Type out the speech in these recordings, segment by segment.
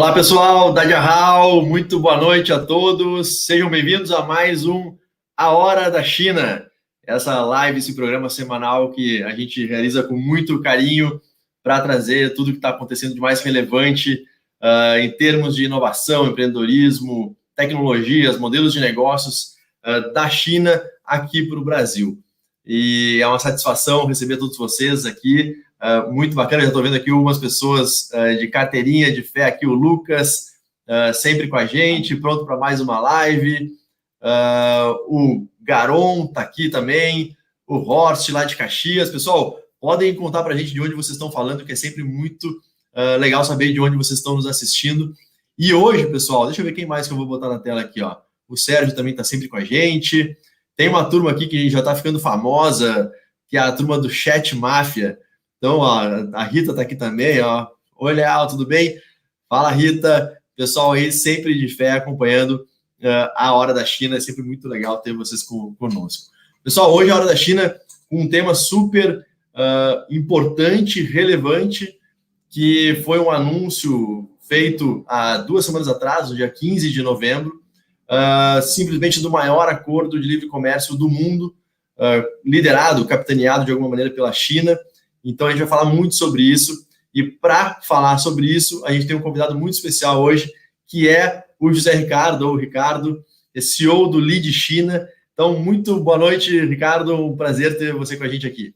Olá, pessoal da Jiahao, muito boa noite a todos. Sejam bem-vindos a mais um A Hora da China. Essa live, esse programa semanal que a gente realiza com muito carinho para trazer tudo que está acontecendo de mais relevante em termos de inovação, empreendedorismo, tecnologias, modelos de negócios da China aqui para o Brasil. E é uma satisfação receber todos vocês aqui. Muito bacana, já estou vendo aqui algumas pessoas de carteirinha de fé, aqui o Lucas, sempre com a gente, pronto para mais uma live. O Garon está aqui também, o Horst lá de Caxias. Pessoal, podem contar para a gente de onde vocês estão falando, que é sempre muito legal saber de onde vocês estão nos assistindo. E hoje, pessoal, deixa eu ver quem mais que eu vou botar na tela aqui, ó. O Sérgio também está sempre com a gente. Tem uma turma aqui que já está ficando famosa, que é a turma do Chat Máfia. Então, ó, a Rita está aqui também, ó. Oi, Leal, tudo bem? Fala, Rita. Pessoal aí sempre de fé acompanhando a Hora da China. É sempre muito legal ter vocês conosco. Pessoal, hoje a Hora da China com um tema super importante, relevante, que foi um anúncio feito há 2 semanas atrás, no dia 15 de novembro, simplesmente do maior acordo de livre comércio do mundo, liderado, capitaneado de alguma maneira pela China. Então, a gente vai falar muito sobre isso. E para falar sobre isso, a gente tem um convidado muito especial hoje, que é o José Ricardo, ou Ricardo, CEO do Lead China. Então, muito boa noite, Ricardo. Um prazer ter você com a gente aqui.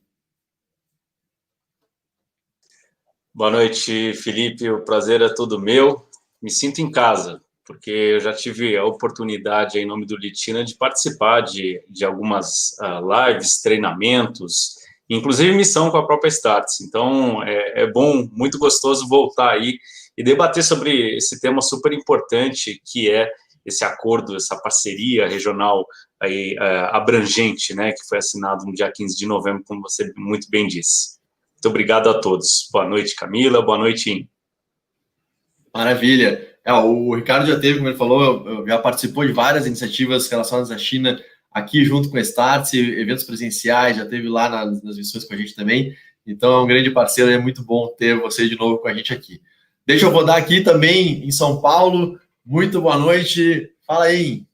Boa noite, Felipe. O prazer é todo meu. Me sinto em casa, porque eu já tive a oportunidade, em nome do Lead China, de participar de algumas lives, treinamentos, inclusive missão com a própria Startse. Então, é bom, muito gostoso voltar aí e debater sobre esse tema super importante, que é esse acordo, essa parceria regional aí, abrangente, né, que foi assinado no dia 15 de novembro, como você muito bem disse. Muito obrigado a todos. Boa noite, Camila. Boa noite, In. Maravilha. O Ricardo já teve, como ele falou, já participou de várias iniciativas relacionadas à China aqui junto com a Startse, eventos presenciais, já teve lá nas missões com a gente também. Então é um grande parceiro, é muito bom ter você de novo com a gente aqui. Deixa eu rodar aqui também em São Paulo. Muito boa noite. Fala aí.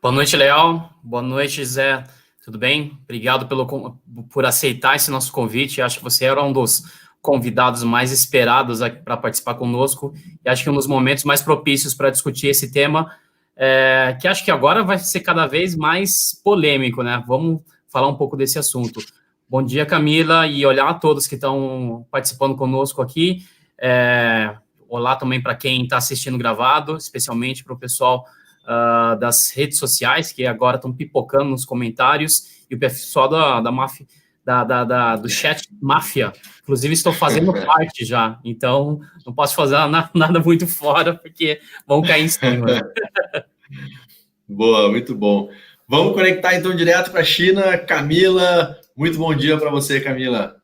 Boa noite, Leal. Boa noite, Zé. Tudo bem? Obrigado por aceitar esse nosso convite. Acho que você era um dos convidados mais esperados para participar conosco e acho que um dos momentos mais propícios para discutir esse tema, que acho que agora vai ser cada vez mais polêmico, né? Vamos falar um pouco desse assunto. Bom dia, Camila, e olá a todos que estão participando conosco aqui. Olá também para quem está assistindo gravado, especialmente para o pessoal das redes sociais, que agora estão pipocando nos comentários, e o pessoal da máfia, do chat máfia. Inclusive, estou fazendo parte já, então não posso fazer nada muito fora, porque vão cair em cima. Boa, muito bom. Vamos conectar, então, direto para a China. Camila, muito bom dia para você, Camila.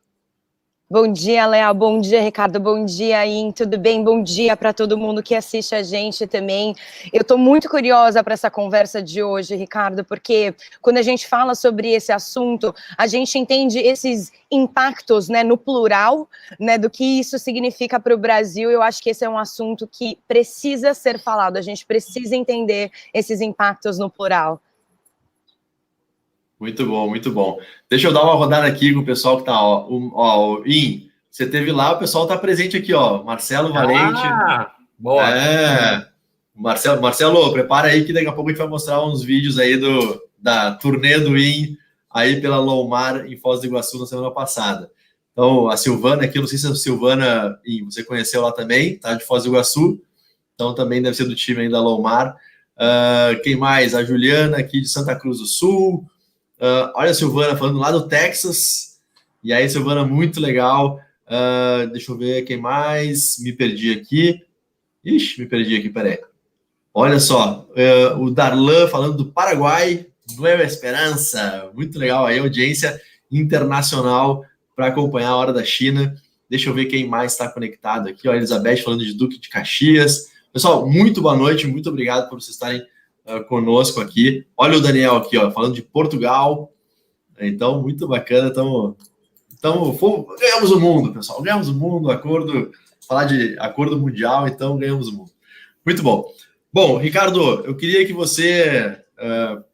Bom dia, Léo. Bom dia, Ricardo. Bom dia, In. Tudo bem? Bom dia para todo mundo que assiste a gente também. Eu estou muito curiosa para essa conversa de hoje, Ricardo, porque quando a gente fala sobre esse assunto, a gente entende esses impactos, né, no plural, né, do que isso significa para o Brasil. Eu acho que esse é um assunto que precisa ser falado. A gente precisa entender esses impactos no plural. Muito bom, muito bom. Deixa eu dar uma rodada aqui com o pessoal que tá, ó, In, você teve lá, o pessoal tá presente aqui, ó, Marcelo Valente. Boa. Marcelo, prepara aí que daqui a pouco a gente vai mostrar uns vídeos aí da turnê do In, aí pela Lomar em Foz do Iguaçu na semana passada. Então, a Silvana aqui, não sei se a Silvana, In, você conheceu lá também, tá, de Foz do Iguaçu, então também deve ser do time aí da Lomar. Quem mais? A Juliana aqui de Santa Cruz do Sul. Olha a Silvana falando lá do Texas. E aí, Silvana, muito legal. Deixa eu ver quem mais. Me perdi aqui. Ixi, me perdi aqui, peraí. Olha só, o Darlan falando do Paraguai, Nueva Esperança. Muito legal aí, audiência internacional para acompanhar a Hora da China. Deixa eu ver quem mais está conectado aqui. Olha a Elizabeth falando de Duque de Caxias. Pessoal, muito boa noite, muito obrigado por vocês estarem conosco aqui. Olha o Daniel aqui, ó, falando de Portugal. Então, muito bacana. Ganhamos o mundo, pessoal. Ganhamos o mundo, acordo falar de acordo mundial, então ganhamos o mundo. Muito bom. Bom, Ricardo, eu queria que você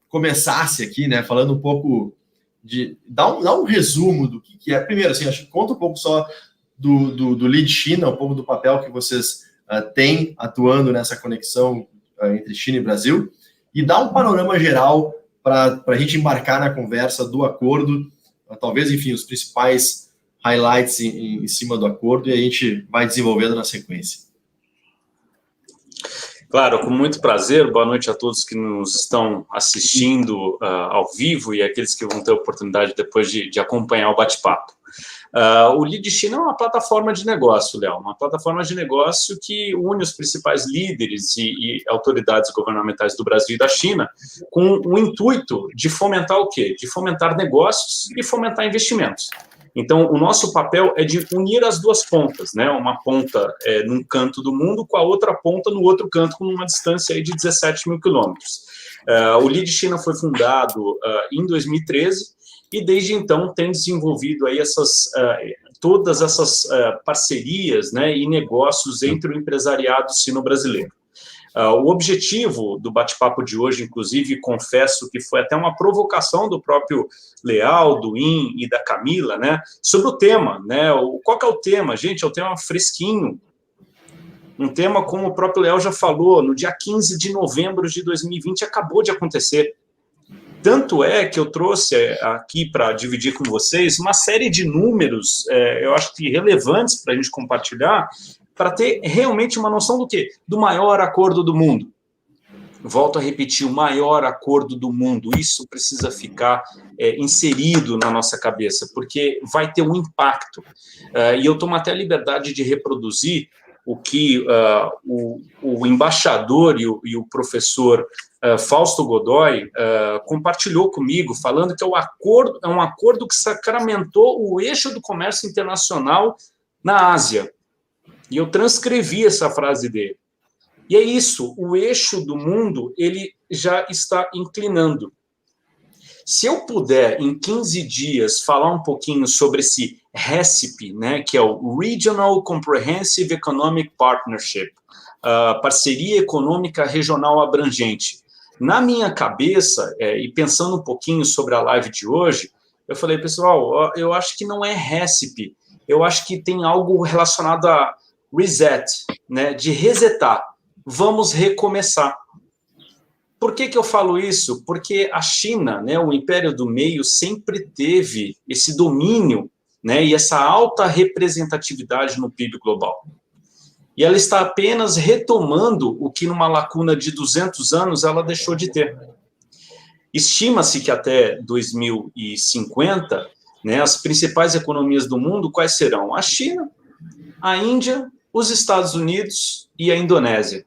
começasse aqui, né, falando um pouco de... Dá um resumo do que é. Primeiro, assim, acho que conta um pouco só do Lead China, um pouco do papel que vocês têm atuando nessa conexão entre China e Brasil, e dá um panorama geral para a gente embarcar na conversa do acordo, talvez, enfim, os principais highlights em cima do acordo, e a gente vai desenvolvendo na sequência. Claro, com muito prazer. Boa noite a todos que nos estão assistindo ao vivo e aqueles que vão ter a oportunidade depois de acompanhar o bate-papo. O Lead China é uma plataforma de negócio, Léo, uma plataforma de negócio que une os principais líderes e autoridades governamentais do Brasil e da China com o intuito de fomentar o quê? De fomentar negócios e fomentar investimentos. Então, o nosso papel é de unir as duas pontas, né? Uma ponta num canto do mundo com a outra ponta no outro canto, com uma distância aí de 17 mil quilômetros. O Lead China foi fundado em 2013 e, desde então, tem desenvolvido aí todas essas parcerias, né, e negócios entre o empresariado sino-brasileiro. O objetivo do bate-papo de hoje, inclusive, confesso que foi até uma provocação do próprio Leal, do In e da Camila, né, sobre o tema, né, qual que é o tema? Gente, é um tema fresquinho, um tema, como o próprio Leal já falou, no dia 15 de novembro de 2020 acabou de acontecer. Tanto é que eu trouxe aqui para dividir com vocês uma série de números, eu acho que relevantes para a gente compartilhar, para ter realmente uma noção do quê? Do maior acordo do mundo. Volto a repetir, o maior acordo do mundo. Isso precisa ficar inserido na nossa cabeça, porque vai ter um impacto. E eu tomo até a liberdade de reproduzir o que o embaixador e o professor Fausto Godoy compartilhou comigo, falando que é um acordo que sacramentou o eixo do comércio internacional na Ásia. E eu transcrevi essa frase dele. E é isso, o eixo do mundo, ele já está inclinando. Se eu puder, em 15 dias, falar um pouquinho sobre esse RCEP, né, que é o Regional Comprehensive Economic Partnership, Parceria Econômica Regional Abrangente. Na minha cabeça, e pensando um pouquinho sobre a live de hoje, eu falei, pessoal, eu acho que não é RCEP, eu acho que tem algo relacionado a reset, né, de resetar. Vamos recomeçar. Por que eu falo isso? Porque a China, né, o Império do Meio, sempre teve esse domínio, né, e essa alta representatividade no PIB global. E ela está apenas retomando o que, numa lacuna de 200 anos, ela deixou de ter. Estima-se que até 2050, né, as principais economias do mundo, quais serão? A China, a Índia, os Estados Unidos e a Indonésia.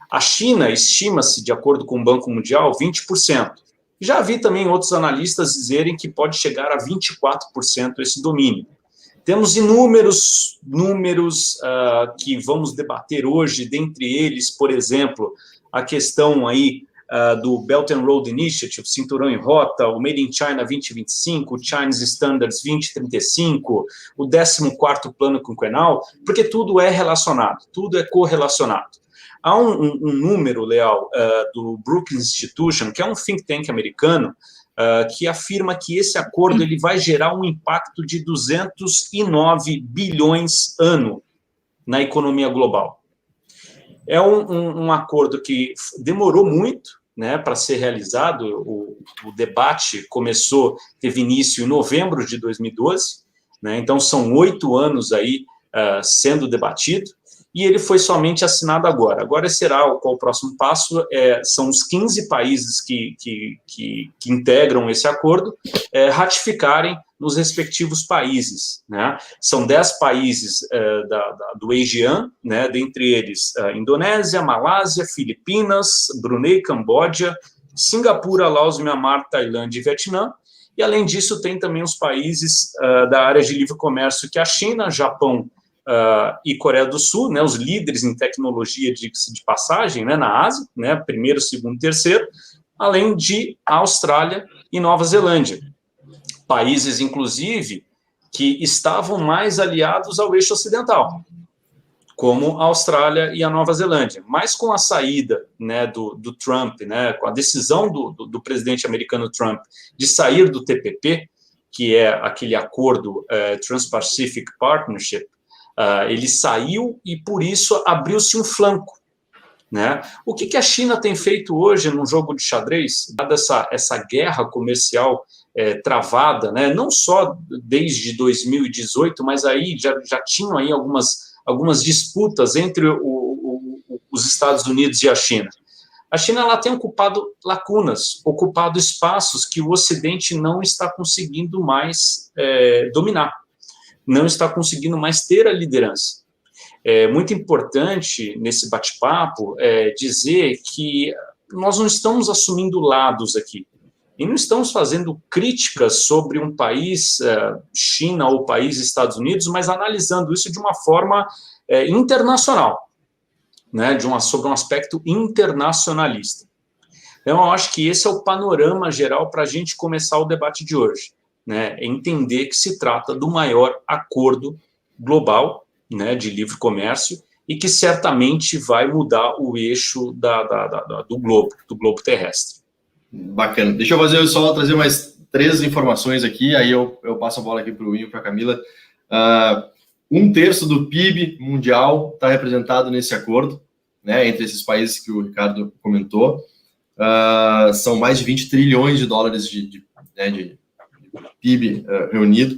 A China estima-se, de acordo com o Banco Mundial, 20%. Já vi também outros analistas dizerem que pode chegar a 24% esse domínio. Temos inúmeros números que vamos debater hoje, dentre eles, por exemplo, a questão aí do Belt and Road Initiative, Cinturão em Rota, o Made in China 2025, o Chinese Standards 2035, o 14º Plano Quinquenal, porque tudo é relacionado, tudo é correlacionado. Há um número, Leal, do Brookings Institution, que é um think tank americano, que afirma que esse acordo ele vai gerar um impacto de 209 bilhões ano na economia global. É um acordo que demorou muito, né, para ser realizado. O debate teve início em novembro de 2012, né, então são 8 anos aí sendo debatido, e ele foi somente assinado agora. Agora qual o próximo passo? São os 15 países que integram esse acordo ratificarem nos respectivos países, né? São 10 países do ASEAN, né? Dentre eles Indonésia, Malásia, Filipinas, Brunei, Camboja, Singapura, Laos, Myanmar, Tailândia e Vietnã. E, além disso, tem também os países da área de livre comércio, que é a China, Japão, e Coreia do Sul, né, os líderes em tecnologia de passagem, né, na Ásia, né, primeiro, segundo, terceiro, além de Austrália e Nova Zelândia. Países, inclusive, que estavam mais aliados ao eixo ocidental. como a Austrália e a Nova Zelândia. Mas com a saída, né, do Trump, né, com a decisão do presidente americano Trump de sair do TPP, que é aquele acordo Trans-Pacific Partnership, ele saiu e, por isso, abriu-se um flanco. Né? O que a China tem feito hoje no jogo de xadrez, dada essa guerra comercial travada, né? Não só desde 2018, mas aí já tinham aí algumas disputas entre os Estados Unidos e a China. A China ela tem ocupado lacunas, ocupado espaços que o Ocidente não está conseguindo mais dominar, não está conseguindo mais ter a liderança. É muito importante, nesse bate-papo, dizer que nós não estamos assumindo lados aqui, e não estamos fazendo críticas sobre um país, China ou país Estados Unidos, mas analisando isso de uma forma internacional, né, sobre um aspecto internacionalista. Então, eu acho que esse é o panorama geral para a gente começar o debate de hoje, né, entender que se trata do maior acordo global, né, de livre comércio, e que certamente vai mudar o eixo do globo terrestre. Bacana. Deixa eu só trazer mais 3 informações aqui, aí eu passo a bola aqui para o Inho, para a Camila. 1/3 do PIB mundial está representado nesse acordo, né, entre esses países que o Ricardo comentou. São mais de 20 trilhões de dólares de PIB reunido.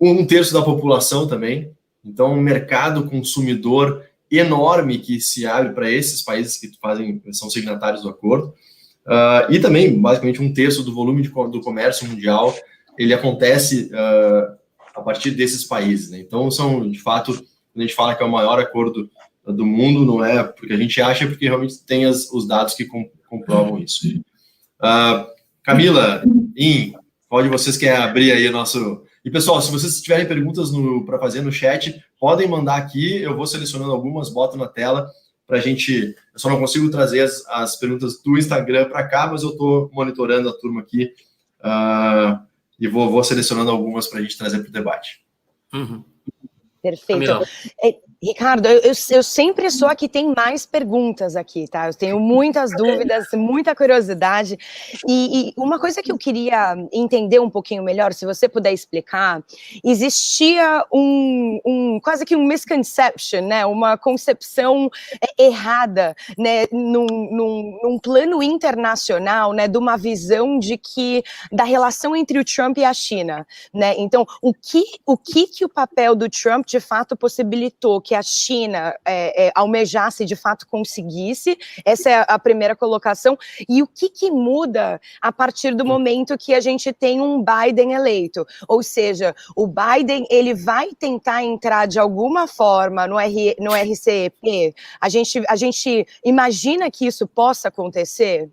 1/3 da população também. Então, um mercado consumidor enorme que se abre para esses países que são signatários do acordo. E também, basicamente, 1/3 do volume do comércio mundial, ele acontece a partir desses países, né? Então, de fato, quando a gente fala que é o maior acordo do mundo, não é porque a gente acha, porque realmente tem os dados que comprovam isso. Camila, qual de vocês quer abrir aí o nosso... E, pessoal, se vocês tiverem perguntas para fazer no chat, podem mandar aqui, eu vou selecionando algumas, boto na tela para a gente... Eu só não consigo trazer as perguntas do Instagram para cá, mas eu estou monitorando a turma aqui e vou selecionando algumas para a gente trazer para o debate. Uhum. Perfeito. Ricardo, eu sempre sou a que tem mais perguntas aqui, tá? Eu tenho muitas dúvidas, muita curiosidade, e uma coisa que eu queria entender um pouquinho melhor, se você puder explicar, existia quase que um misconception, né? Uma concepção errada, né? Num plano internacional, né? De uma visão da relação entre o Trump e a China, né? Então, o que o papel do Trump de fato possibilitou que a China almejasse, de fato conseguisse? Essa é a primeira colocação. E o que muda a partir do momento que a gente tem um Biden eleito? Ou seja, o Biden, ele vai tentar entrar de alguma forma no RCEP? A gente imagina que isso possa acontecer?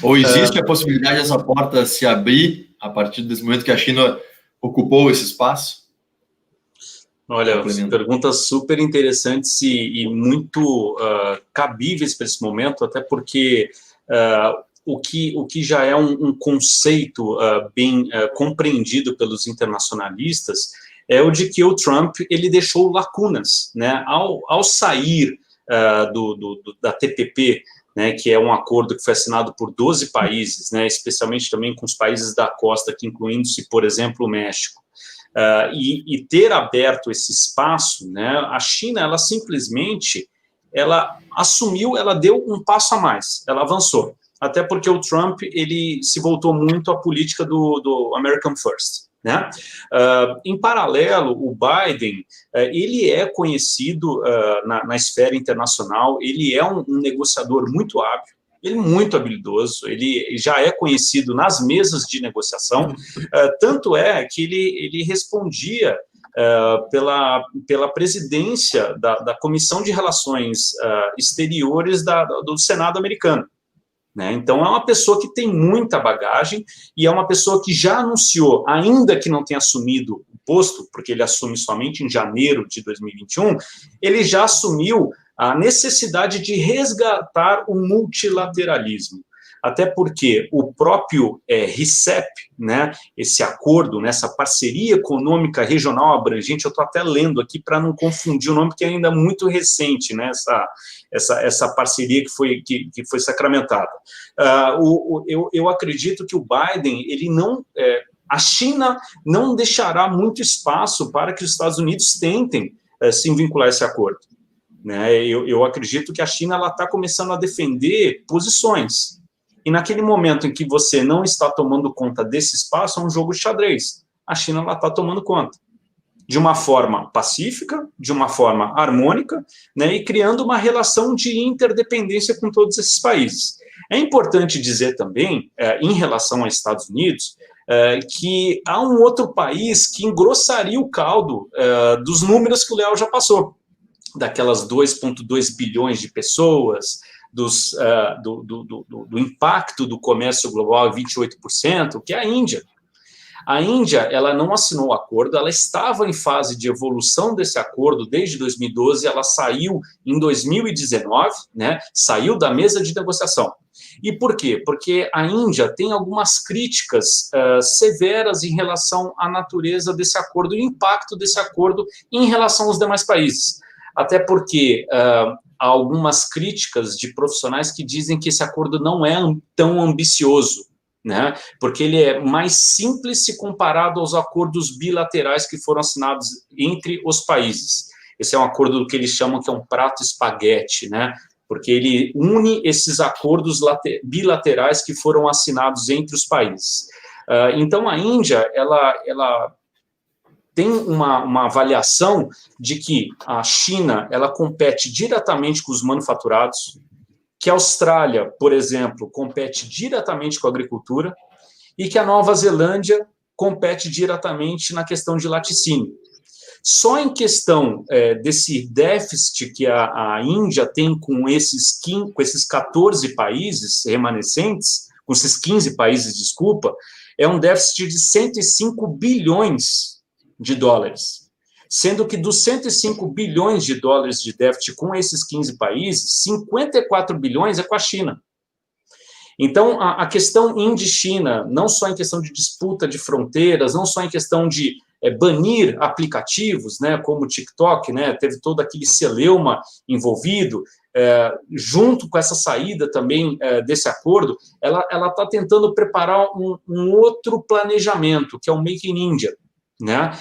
Ou existe a possibilidade dessa porta se abrir a partir desse momento que a China ocupou esse espaço? Olha, perguntas super interessantes e muito cabíveis para esse momento, até porque o que já é um conceito bem compreendido pelos internacionalistas é o de que o Trump ele deixou lacunas, né? Ao sair da TPP, né, que é um acordo que foi assinado por 12 países, né, especialmente também com os países da costa, que incluindo-se, por exemplo, o México. E ter aberto esse espaço, né, a China, ela simplesmente, ela assumiu, ela deu um passo a mais, ela avançou, até porque o Trump, ele se voltou muito à política do American First, né? Em paralelo, o Biden, ele é conhecido na esfera internacional, ele é um negociador muito hábil, ele é muito habilidoso, ele já é conhecido nas mesas de negociação, tanto é que ele respondia pela presidência da Comissão de Relações Exteriores do Senado americano. Né? Então, é uma pessoa que tem muita bagagem e é uma pessoa que já anunciou, ainda que não tenha assumido o posto, porque ele assume somente em janeiro de 2021, ele já assumiu a necessidade de resgatar o multilateralismo. até porque o próprio RCEP, né, esse acordo, né, essa parceria econômica regional abrangente, eu estou até lendo aqui para não confundir o nome, porque é ainda muito recente, né, essa parceria que foi sacramentada. Eu acredito que o Biden, ele não... a China não deixará muito espaço para que os Estados Unidos tentem se vincular a esse acordo. Né? Eu acredito que a China está começando a defender posições. E naquele momento em que você não está tomando conta desse espaço, é um jogo de xadrez. A China está tomando conta. De uma forma pacífica, de uma forma harmônica, né, e criando uma relação de interdependência com todos esses países. É importante dizer também, em relação aos Estados Unidos, que há um outro país que engrossaria o caldo dos números que o Léo já passou, daquelas 2,2 bilhões de pessoas, do impacto do comércio global 28%, que é a Índia. A Índia, ela não assinou o acordo, ela estava em fase de evolução desse acordo desde 2012, ela saiu em 2019, né, saiu da mesa de negociação. E por quê? Porque a Índia tem algumas críticas severas em relação à natureza desse acordo e o impacto desse acordo em relação aos demais países. Até porque há algumas críticas de profissionais que dizem que esse acordo não é tão ambicioso, né? Porque ele é mais simples se comparado aos acordos bilaterais que foram assinados entre os países. Esse é um acordo que eles chamam que é um prato espaguete, né? Porque ele une esses acordos bilaterais que foram assinados entre os países. Então, a Índia, ela tem uma avaliação de que a China, ela compete diretamente com os manufaturados, que a Austrália, por exemplo, compete diretamente com a agricultura, e que a Nova Zelândia compete diretamente na questão de laticínio. Só em questão desse déficit que a Índia tem com esses 14 países remanescentes, com esses 15 países, desculpa, é um déficit de 105 bilhões de dólares. Sendo que dos 105 bilhões de dólares de déficit com esses 15 países, 54 bilhões é com a China. Então, a questão Índia-China, não só em questão de disputa de fronteiras, não só em questão de banir aplicativos, né, como o TikTok, né, teve todo aquele celeuma envolvido, junto com essa saída também desse acordo, ela está tentando preparar um outro planejamento, que é o Make in India, né?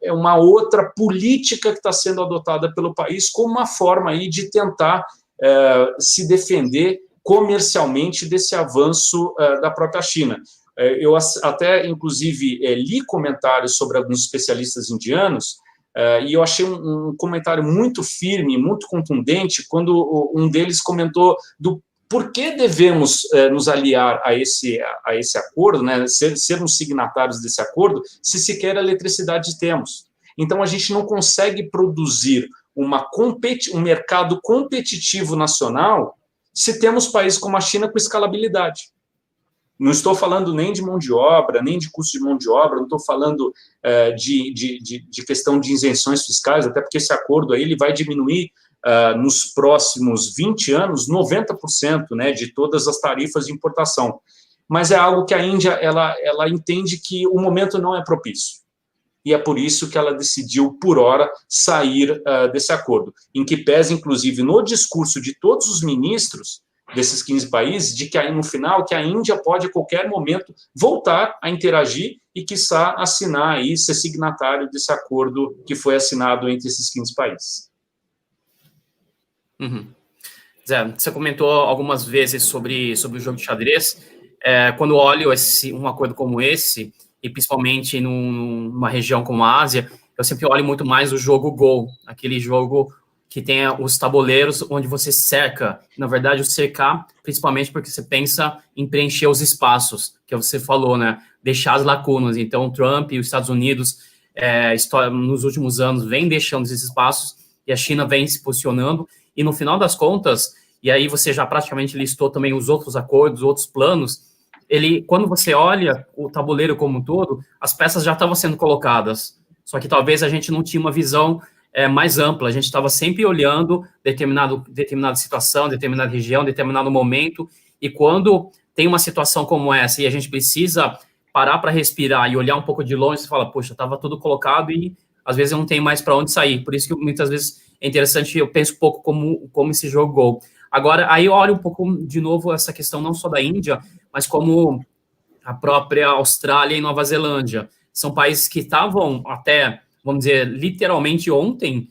É uma outra política que está sendo adotada pelo país como uma forma aí de tentar se defender comercialmente desse avanço da própria China. Eu até, inclusive, li comentários sobre alguns especialistas indianos e eu achei um comentário muito firme, muito contundente, quando um deles comentou do por que devemos nos aliar a esse acordo, né, sermos signatários desse acordo, se sequer eletricidade temos. Então, a gente não consegue produzir um mercado competitivo nacional se temos países como a China com escalabilidade. Não estou falando nem de mão de obra, nem de custo de mão de obra, não estou falando de questão de isenções fiscais, até porque esse acordo aí ele vai diminuir nos próximos 20 anos 90%, né, de todas as tarifas de importação. Mas é algo que a Índia ela entende que o momento não é propício. E é por isso que ela decidiu, por hora, sair desse acordo, em que pesa, inclusive, no discurso de todos os ministros desses 15 países, de que aí no final, que a Índia pode a qualquer momento voltar a interagir e, quiçá, assinar aí, ser signatário desse acordo que foi assinado entre esses 15 países. Uhum. Zé, você comentou algumas vezes sobre o jogo de xadrez. Quando olho um acordo como esse, e principalmente numa região como a Ásia, eu sempre olho muito mais o jogo Go, aquele jogo que tem os tabuleiros onde você cerca. Na verdade, o cercar, principalmente porque você pensa em preencher os espaços, que você falou, né? Deixar as lacunas. Então, o Trump e os Estados Unidos, nos últimos anos, vem deixando esses espaços e a China vem se posicionando. E no final das contas, e aí você já praticamente listou também os outros acordos, outros planos, quando você olha o tabuleiro como um todo, as peças já estavam sendo colocadas, só que talvez a gente não tinha uma visão mais ampla. A gente estava sempre olhando determinada situação, determinada região, determinado momento, e quando tem uma situação como essa e a gente precisa parar para respirar e olhar um pouco de longe, você fala, poxa, estava tudo colocado e às vezes eu não tenho mais para onde sair. Por isso que muitas vezes é interessante, eu penso um pouco como esse jogo Go. Agora, aí eu olho um pouco de novo essa questão não só da Índia, mas como a própria Austrália e Nova Zelândia. São países que estavam até, vamos dizer, literalmente ontem,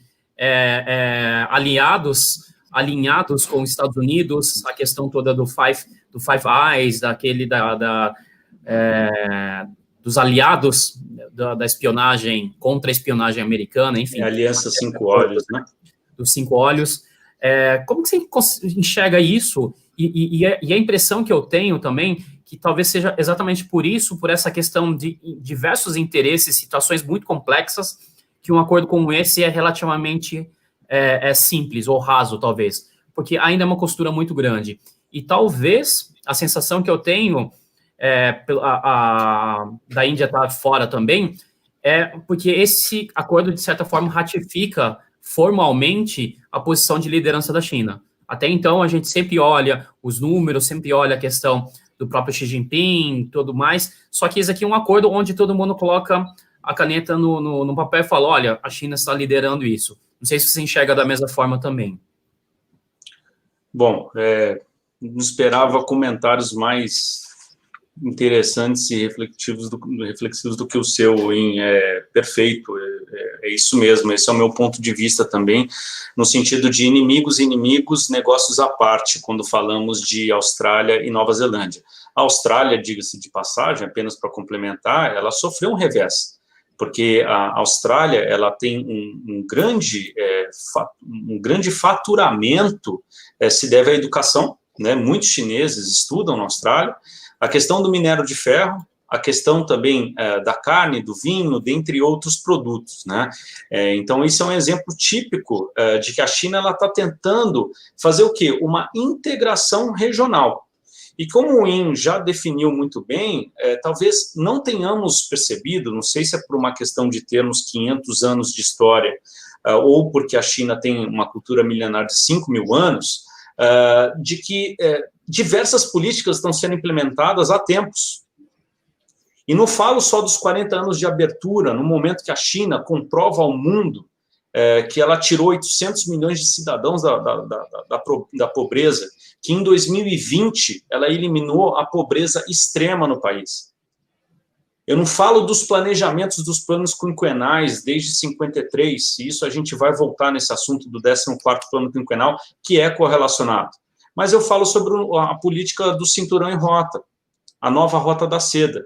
alinhados com os Estados Unidos, a questão toda do Five Eyes, dos aliados da espionagem, contra a espionagem americana, enfim. Aliança Cinco Olhos, né? Dos Cinco Olhos. Como que você enxerga isso? E a impressão que eu tenho também, que talvez seja exatamente por essa questão de diversos interesses, situações muito complexas, que um acordo como esse é relativamente simples ou raso, talvez, porque ainda é uma costura muito grande. E talvez a sensação que eu tenho da Índia estar fora também porque esse acordo, de certa forma, ratifica formalmente a posição de liderança da China. Até então, a gente sempre olha os números, sempre olha a questão do próprio Xi Jinping e tudo mais, só que esse aqui é um acordo onde todo mundo coloca a caneta no papel e fala, olha, a China está liderando isso. Não sei se você enxerga da mesma forma também. Bom, não esperava comentários mais interessantes e reflexivos do que o seu, perfeito, é isso mesmo, esse é o meu ponto de vista também, no sentido de inimigos, negócios à parte, quando falamos de Austrália e Nova Zelândia. A Austrália, diga-se de passagem, apenas para complementar, ela sofreu um revés, porque a Austrália, ela tem um grande faturamento, se deve à educação, né? Muitos chineses estudam na Austrália, a questão do minério de ferro, a questão também da carne, do vinho, dentre outros produtos, né? Então, isso é um exemplo típico de que a China está tentando fazer o quê? Uma integração regional. E como o Yin já definiu muito bem, talvez não tenhamos percebido, não sei se é por uma questão de termos 500 anos de história, ou porque a China tem uma cultura milenar de 5.000 anos, de que diversas políticas estão sendo implementadas há tempos. E não falo só dos 40 anos de abertura, no momento que a China comprova ao mundo que ela tirou 800 milhões de cidadãos da pobreza, que em 2020 ela eliminou a pobreza extrema no país. Eu não falo dos planejamentos dos planos quinquenais desde 53, e isso a gente vai voltar nesse assunto do 14º plano quinquenal, que é correlacionado. Mas eu falo sobre a política do cinturão em rota, a nova rota da seda.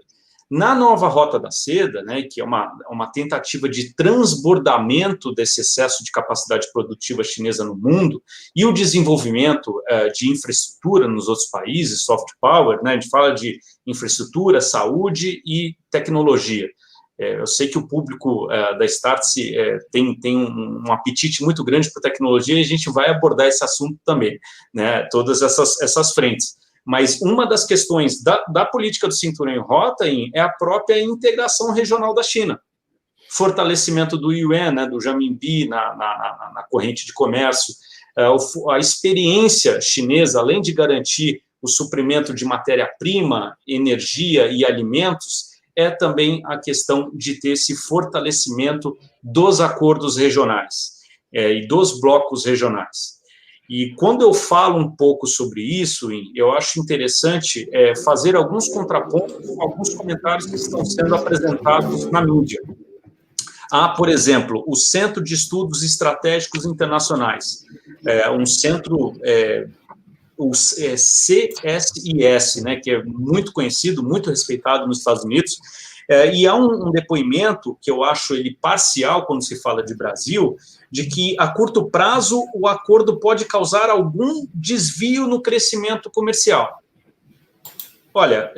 Na nova rota da seda, né, que é uma tentativa de transbordamento desse excesso de capacidade produtiva chinesa no mundo e o desenvolvimento de infraestrutura nos outros países, soft power, né, a gente fala de infraestrutura, saúde e tecnologia. Eu sei que o público da Startse tem um apetite muito grande por tecnologia e a gente vai abordar esse assunto também, né, todas essas frentes. Mas uma das questões da política do cinturão em rota é a própria integração regional da China. Fortalecimento do yuan, né, do renminbi na corrente de comércio, a experiência chinesa, além de garantir o suprimento de matéria-prima, energia e alimentos, é também a questão de ter esse fortalecimento dos acordos regionais e dos blocos regionais. E quando eu falo um pouco sobre isso, eu acho interessante fazer alguns contrapontos com alguns comentários que estão sendo apresentados na mídia. Há, por exemplo, o Centro de Estudos Estratégicos Internacionais, um centro, o CSIS, né, que é muito conhecido, muito respeitado nos Estados Unidos, e há um depoimento que eu acho ele parcial quando se fala de Brasil, de que a curto prazo o acordo pode causar algum desvio no crescimento comercial. Olha,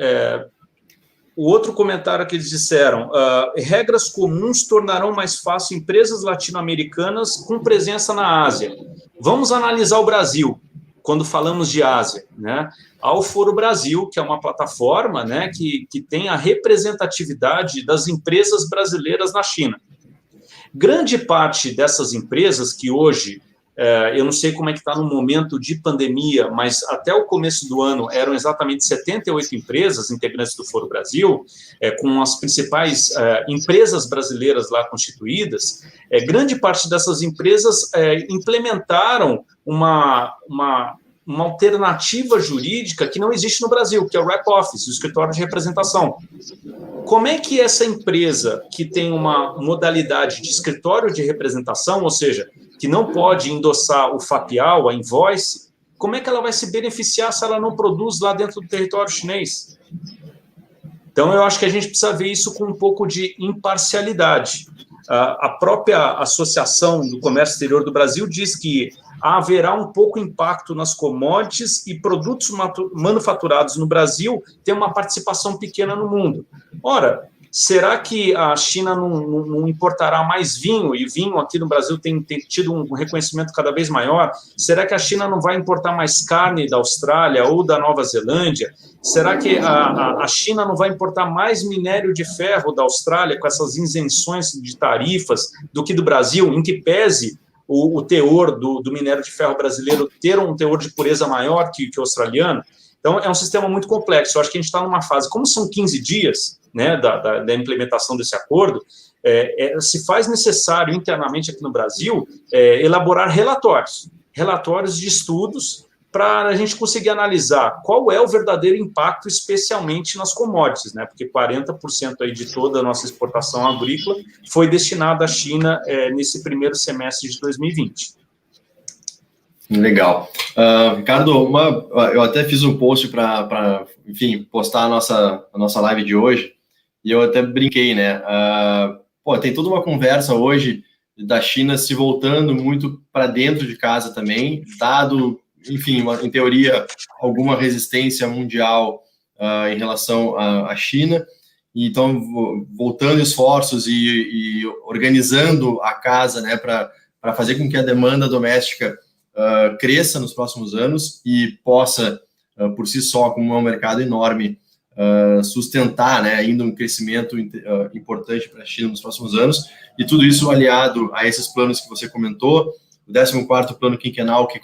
o outro comentário que eles disseram, regras comuns tornarão mais fácil empresas latino-americanas com presença na Ásia. Vamos analisar o Brasil, quando falamos de Ásia, né? Ao Foro Brasil, que é uma plataforma, né, que tem a representatividade das empresas brasileiras na China. Grande parte dessas empresas que hoje, eu não sei como é que está no momento de pandemia, mas até o começo do ano eram exatamente 78 empresas integrantes do Foro Brasil, com as principais empresas brasileiras lá constituídas. Grande parte dessas empresas implementaram uma alternativa jurídica que não existe no Brasil, que é o Rep Office, o escritório de representação. Como é que essa empresa que tem uma modalidade de escritório de representação, ou seja, que não pode endossar o FAPIAL, a invoice, como é que ela vai se beneficiar se ela não produz lá dentro do território chinês? Então, eu acho que a gente precisa ver isso com um pouco de imparcialidade. A própria Associação do Comércio Exterior do Brasil diz que haverá um pouco impacto nas commodities e produtos manufaturados no Brasil têm uma participação pequena no mundo. Ora, será que a China não importará mais vinho? E vinho aqui no Brasil tem tido um reconhecimento cada vez maior. Será que a China não vai importar mais carne da Austrália ou da Nova Zelândia? Será que a China não vai importar mais minério de ferro da Austrália com essas isenções de tarifas do que do Brasil, em que pese o teor do minério de ferro brasileiro ter um teor de pureza maior que o australiano? Então, é um sistema muito complexo. Eu acho que a gente está numa fase, como são 15 dias, né, da implementação desse acordo, se faz necessário internamente aqui no Brasil elaborar relatórios de estudos para a gente conseguir analisar qual é o verdadeiro impacto, especialmente nas commodities, né, porque 40% aí de toda a nossa exportação agrícola foi destinada à China nesse primeiro semestre de 2020. Legal. Ricardo, eu até fiz um post para, enfim, postar a nossa live de hoje, e eu até brinquei, né? Tem toda uma conversa hoje da China se voltando muito para dentro de casa também, dado, enfim, em teoria, alguma resistência mundial em relação à China. Então, voltando esforços e organizando a casa, né, para fazer com que a demanda doméstica cresça nos próximos anos e possa, por si só, como é um mercado enorme, sustentar, né, ainda um crescimento importante para a China nos próximos anos, e tudo isso aliado a esses planos que você comentou, o 14º plano quinquenal que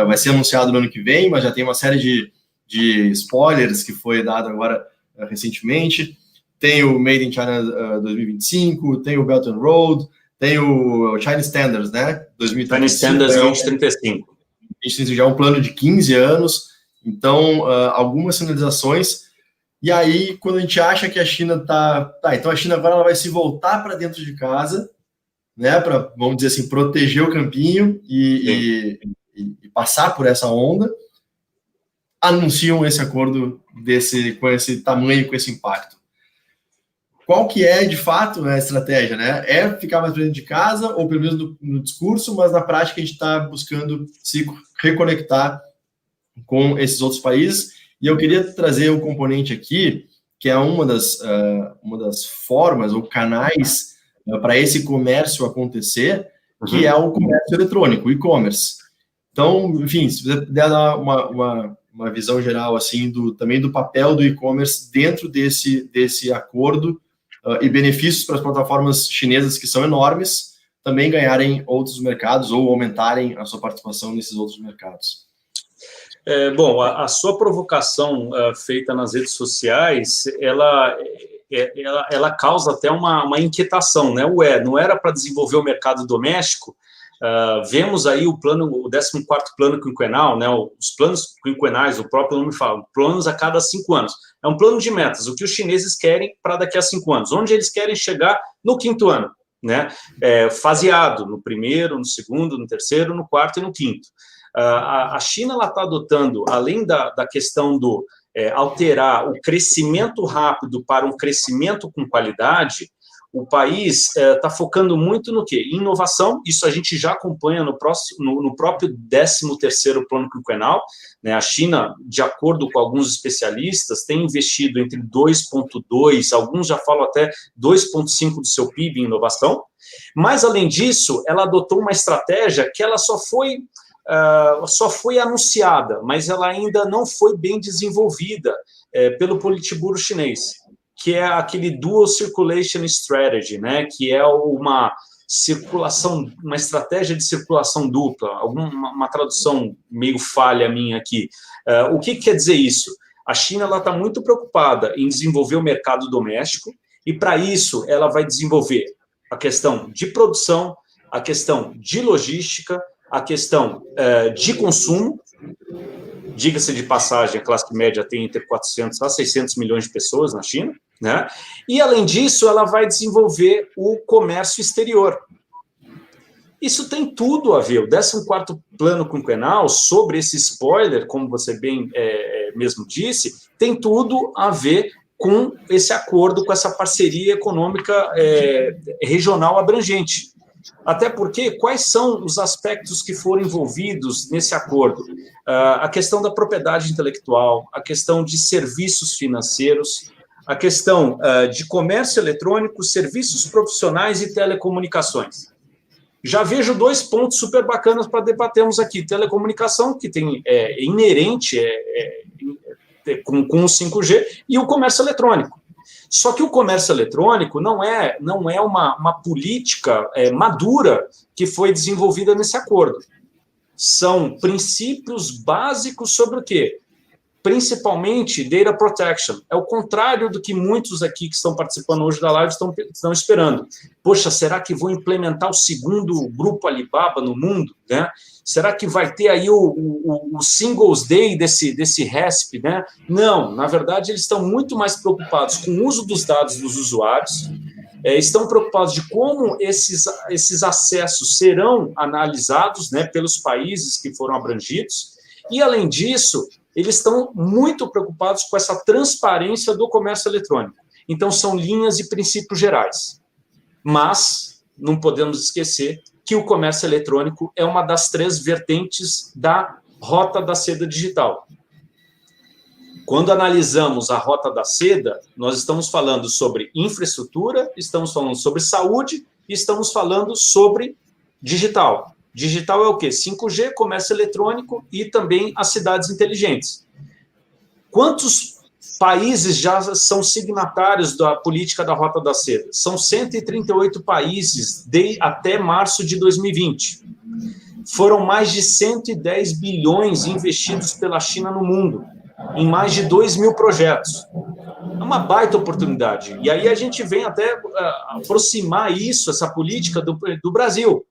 vai ser anunciado no ano que vem, mas já tem uma série de spoilers que foi dado agora recentemente. Tem o Made in China 2025, tem o Belt and Road, tem o China Standards, né? 2035. China Standards 2035. Já é um plano de 15 anos, então algumas sinalizações. E aí, quando a gente acha que a China então a China agora ela vai se voltar para dentro de casa, né? Para, vamos dizer assim, proteger o campinho e passar por essa onda, anunciam esse acordo com esse tamanho, com esse impacto. Qual que é, de fato, a estratégia, né? É ficar mais dentro de casa, ou pelo menos no discurso, mas na prática a gente está buscando se reconectar com esses outros países. E eu queria trazer um componente aqui, que é uma das formas ou canais para esse comércio acontecer, que é o comércio eletrônico, o e-commerce. Então, enfim, se você puder dar uma visão geral assim também do papel do e-commerce dentro desse acordo, e benefícios para as plataformas chinesas, que são enormes, também ganharem outros mercados ou aumentarem a sua participação nesses outros mercados. Bom, a sua provocação feita nas redes sociais, ela causa até uma inquietação, né? Não era para desenvolver o mercado doméstico? Vemos aí o 14º plano quinquenal, né? Os planos quinquenais, o próprio nome fala, planos a cada 5 anos. É um plano de metas, o que os chineses querem para daqui a 5 anos, onde eles querem chegar no 5º ano, né? Faseado, no 1º, no 2º, no 3º, no 4º e no 5º. A China está adotando, além da questão do alterar o crescimento rápido para um crescimento com qualidade, o país está focando muito no quê? Em inovação. Isso a gente já acompanha no próprio 13º plano quinquenal, né? A China, de acordo com alguns especialistas, tem investido entre 2,2%, alguns já falam até 2,5% do seu PIB em inovação, mas, além disso, ela adotou uma estratégia que ela só foi anunciada, mas ela ainda não foi bem desenvolvida pelo Politburo chinês, que é aquele Dual Circulation Strategy, né, que é uma circulação, uma estratégia de circulação dupla, uma tradução meio falha minha aqui. O que quer dizer isso? A China está muito preocupada em desenvolver o mercado doméstico, e para isso ela vai desenvolver a questão de produção, a questão de logística, a questão de consumo. Diga-se de passagem, a classe média tem entre 400 a 600 milhões de pessoas na China, né? E, além disso, ela vai desenvolver o comércio exterior. Isso tem tudo a ver. O 14º Plano Quinquenal, sobre esse spoiler, como você bem mesmo disse, tem tudo a ver com esse acordo, com essa parceria econômica regional abrangente. Até porque, quais são os aspectos que foram envolvidos nesse acordo? A questão da propriedade intelectual, a questão de serviços financeiros, a questão de comércio eletrônico, serviços profissionais e telecomunicações. Já vejo 2 pontos super bacanas para debatermos aqui. Telecomunicação, que tem inerente com o 5G, e o comércio eletrônico. Só que o comércio eletrônico não é uma política madura que foi desenvolvida nesse acordo. São princípios básicos sobre o quê? Principalmente data protection. É o contrário do que muitos aqui que estão participando hoje da live estão esperando. Poxa, será que vão implementar o 2º grupo Alibaba no mundo, né? Será que vai ter aí o Singles Day desse RESP, né? Não, na verdade, eles estão muito mais preocupados com o uso dos dados dos usuários, estão preocupados de como esses acessos serão analisados, né, pelos países que foram abrangidos, e, além disso, eles estão muito preocupados com essa transparência do comércio eletrônico. Então, são linhas e princípios gerais. Mas não podemos esquecer que o comércio eletrônico é uma das 3 vertentes da Rota da Seda Digital. Quando analisamos a Rota da Seda, nós estamos falando sobre infraestrutura, estamos falando sobre saúde e estamos falando sobre digital. Digital é o quê? 5G, comércio eletrônico e também as cidades inteligentes. Quantos países já são signatários da política da Rota da Seda? São 138 países até março de 2020. Foram mais de 110 bilhões investidos pela China no mundo, em mais de 2.000 projetos. É uma baita oportunidade. E aí a gente vem até aproximar essa política do Brasil.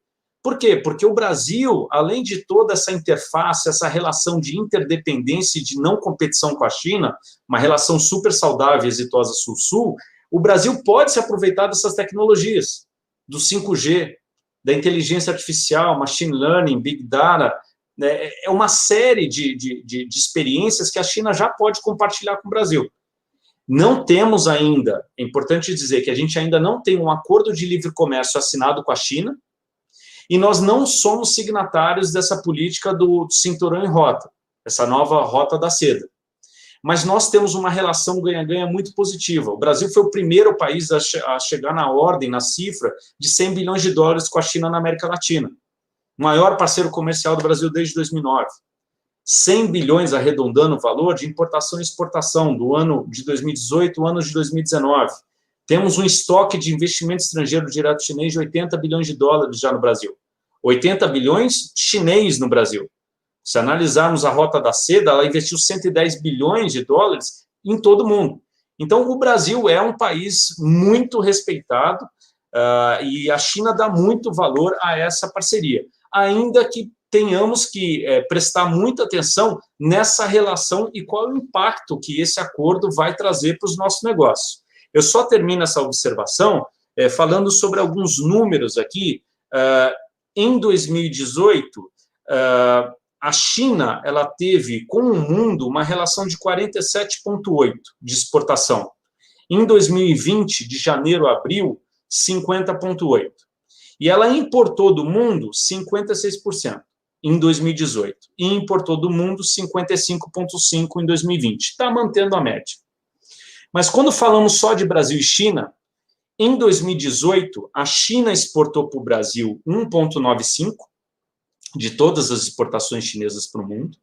Por quê? Porque o Brasil, além de toda essa interface, essa relação de interdependência e de não competição com a China, uma relação super saudável e exitosa sul-sul, o Brasil pode se aproveitar dessas tecnologias, do 5G, da inteligência artificial, machine learning, big data, né? É uma série de experiências que a China já pode compartilhar com o Brasil. Não temos ainda, é importante dizer que a gente ainda não tem um acordo de livre comércio assinado com a China, e nós não somos signatários dessa política do cinturão em rota, essa nova Rota da Seda. Mas nós temos uma relação ganha-ganha muito positiva. O Brasil foi o primeiro país a chegar na ordem, na cifra, de 100 bilhões de dólares com a China na América Latina. O maior parceiro comercial do Brasil desde 2009. 100 bilhões, arredondando o valor, de importação e exportação do ano de 2018 ao ano de 2019. Temos um estoque de investimento estrangeiro direto chinês de 80 bilhões de dólares já no Brasil. 80 bilhões chinês no Brasil. Se analisarmos a Rota da Seda, ela investiu 110 bilhões de dólares em todo o mundo. Então, o Brasil é um país muito respeitado e a China dá muito valor a essa parceria. Ainda que tenhamos que prestar muita atenção nessa relação e qual é o impacto que esse acordo vai trazer para os nossos negócios. Eu só termino essa observação falando sobre alguns números aqui. Em 2018, a China ela teve com o mundo uma relação de 47,8 de exportação. Em 2020, de janeiro a abril, 50,8. E ela importou do mundo 56% em 2018. E importou do mundo 55,5% em 2020. Está mantendo a média. Mas quando falamos só de Brasil e China, em 2018, a China exportou para o Brasil 1,95% de todas as exportações chinesas para o mundo.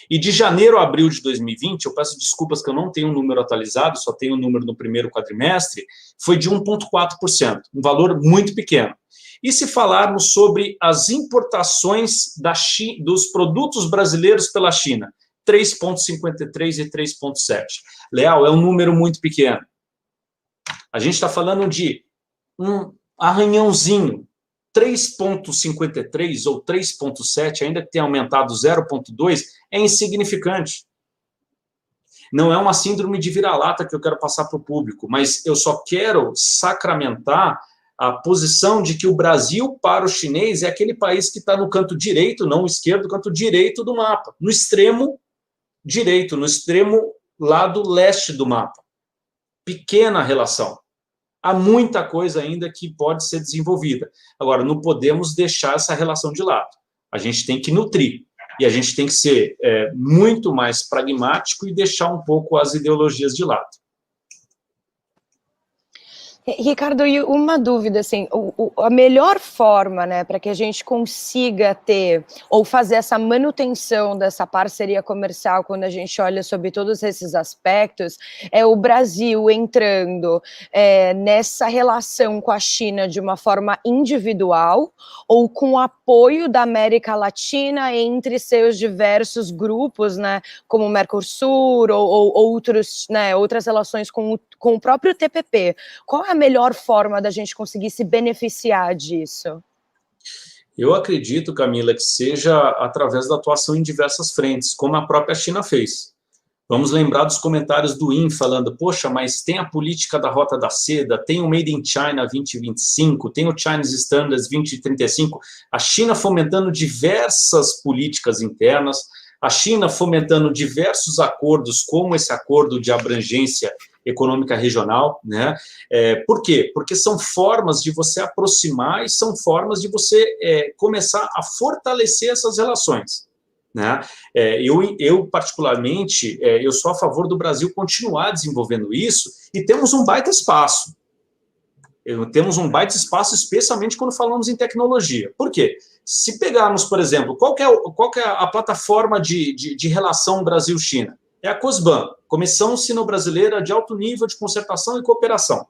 E de janeiro a abril de 2020, eu peço desculpas que eu não tenho um número atualizado, só tenho o número no primeiro quadrimestre, foi de 1,4%, um valor muito pequeno. E se falarmos sobre as importações dos produtos brasileiros pela China, 3,53 e 3,7. Leal, é um número muito pequeno. A gente está falando de um arranhãozinho, 3,53 ou 3,7, ainda que tenha aumentado 0,2, é insignificante. Não é uma síndrome de vira-lata que eu quero passar para o público, mas eu só quero sacramentar a posição de que o Brasil, para o chinês, é aquele país que está no canto direito, não esquerdo, canto direito do mapa, no extremo direito, no extremo lado leste do mapa. Pequena relação. Há muita coisa ainda que pode ser desenvolvida. Agora, não podemos deixar essa relação de lado. A gente tem que nutrir. E a gente tem que ser muito mais pragmático e deixar um pouco as ideologias de lado. Ricardo, e uma dúvida, assim, a melhor forma, né, para que a gente consiga ter ou fazer essa manutenção dessa parceria comercial, quando a gente olha sobre todos esses aspectos, é o Brasil entrando nessa relação com a China de uma forma individual ou com o apoio da América Latina entre seus diversos grupos, né, como o Mercosul ou outros, né, outras relações com o próprio TPP. Qual é a melhor forma da gente conseguir se beneficiar disso? Eu acredito, Camila, que seja através da atuação em diversas frentes, como a própria China fez. Vamos lembrar dos comentários do IN falando, poxa, mas tem a política da Rota da Seda, tem o Made in China 2025, tem o Chinese Standards 2035, a China fomentando diversas políticas internas, a China fomentando diversos acordos, como esse acordo de abrangência econômica regional, né? Por quê? Porque são formas de você aproximar e são formas de você começar a fortalecer essas relações, né? Eu particularmente, eu sou a favor do Brasil continuar desenvolvendo isso e temos um baita espaço. Temos um baita espaço, especialmente quando falamos em tecnologia. Por quê? Se pegarmos, por exemplo, qual que é a plataforma de relação Brasil-China? É a COSBAN, Comissão Sino-Brasileira de Alto Nível de Concertação e Cooperação.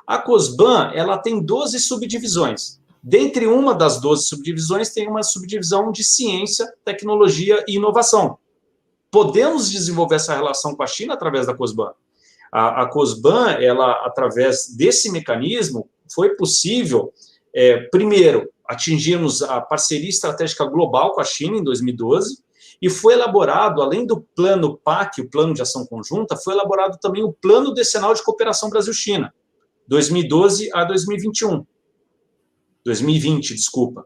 A COSBAN, ela tem 12 subdivisões. Dentre uma das 12 subdivisões, tem uma subdivisão de ciência, tecnologia e inovação. Podemos desenvolver essa relação com a China através da COSBAN. A COSBAN, ela, através desse mecanismo, foi possível, primeiro, atingirmos a parceria estratégica global com a China em 2012, e foi elaborado, além do plano PAC, o Plano de Ação Conjunta, foi elaborado também o Plano Decenal de Cooperação Brasil-China, 2012 a 2021. 2020, desculpa.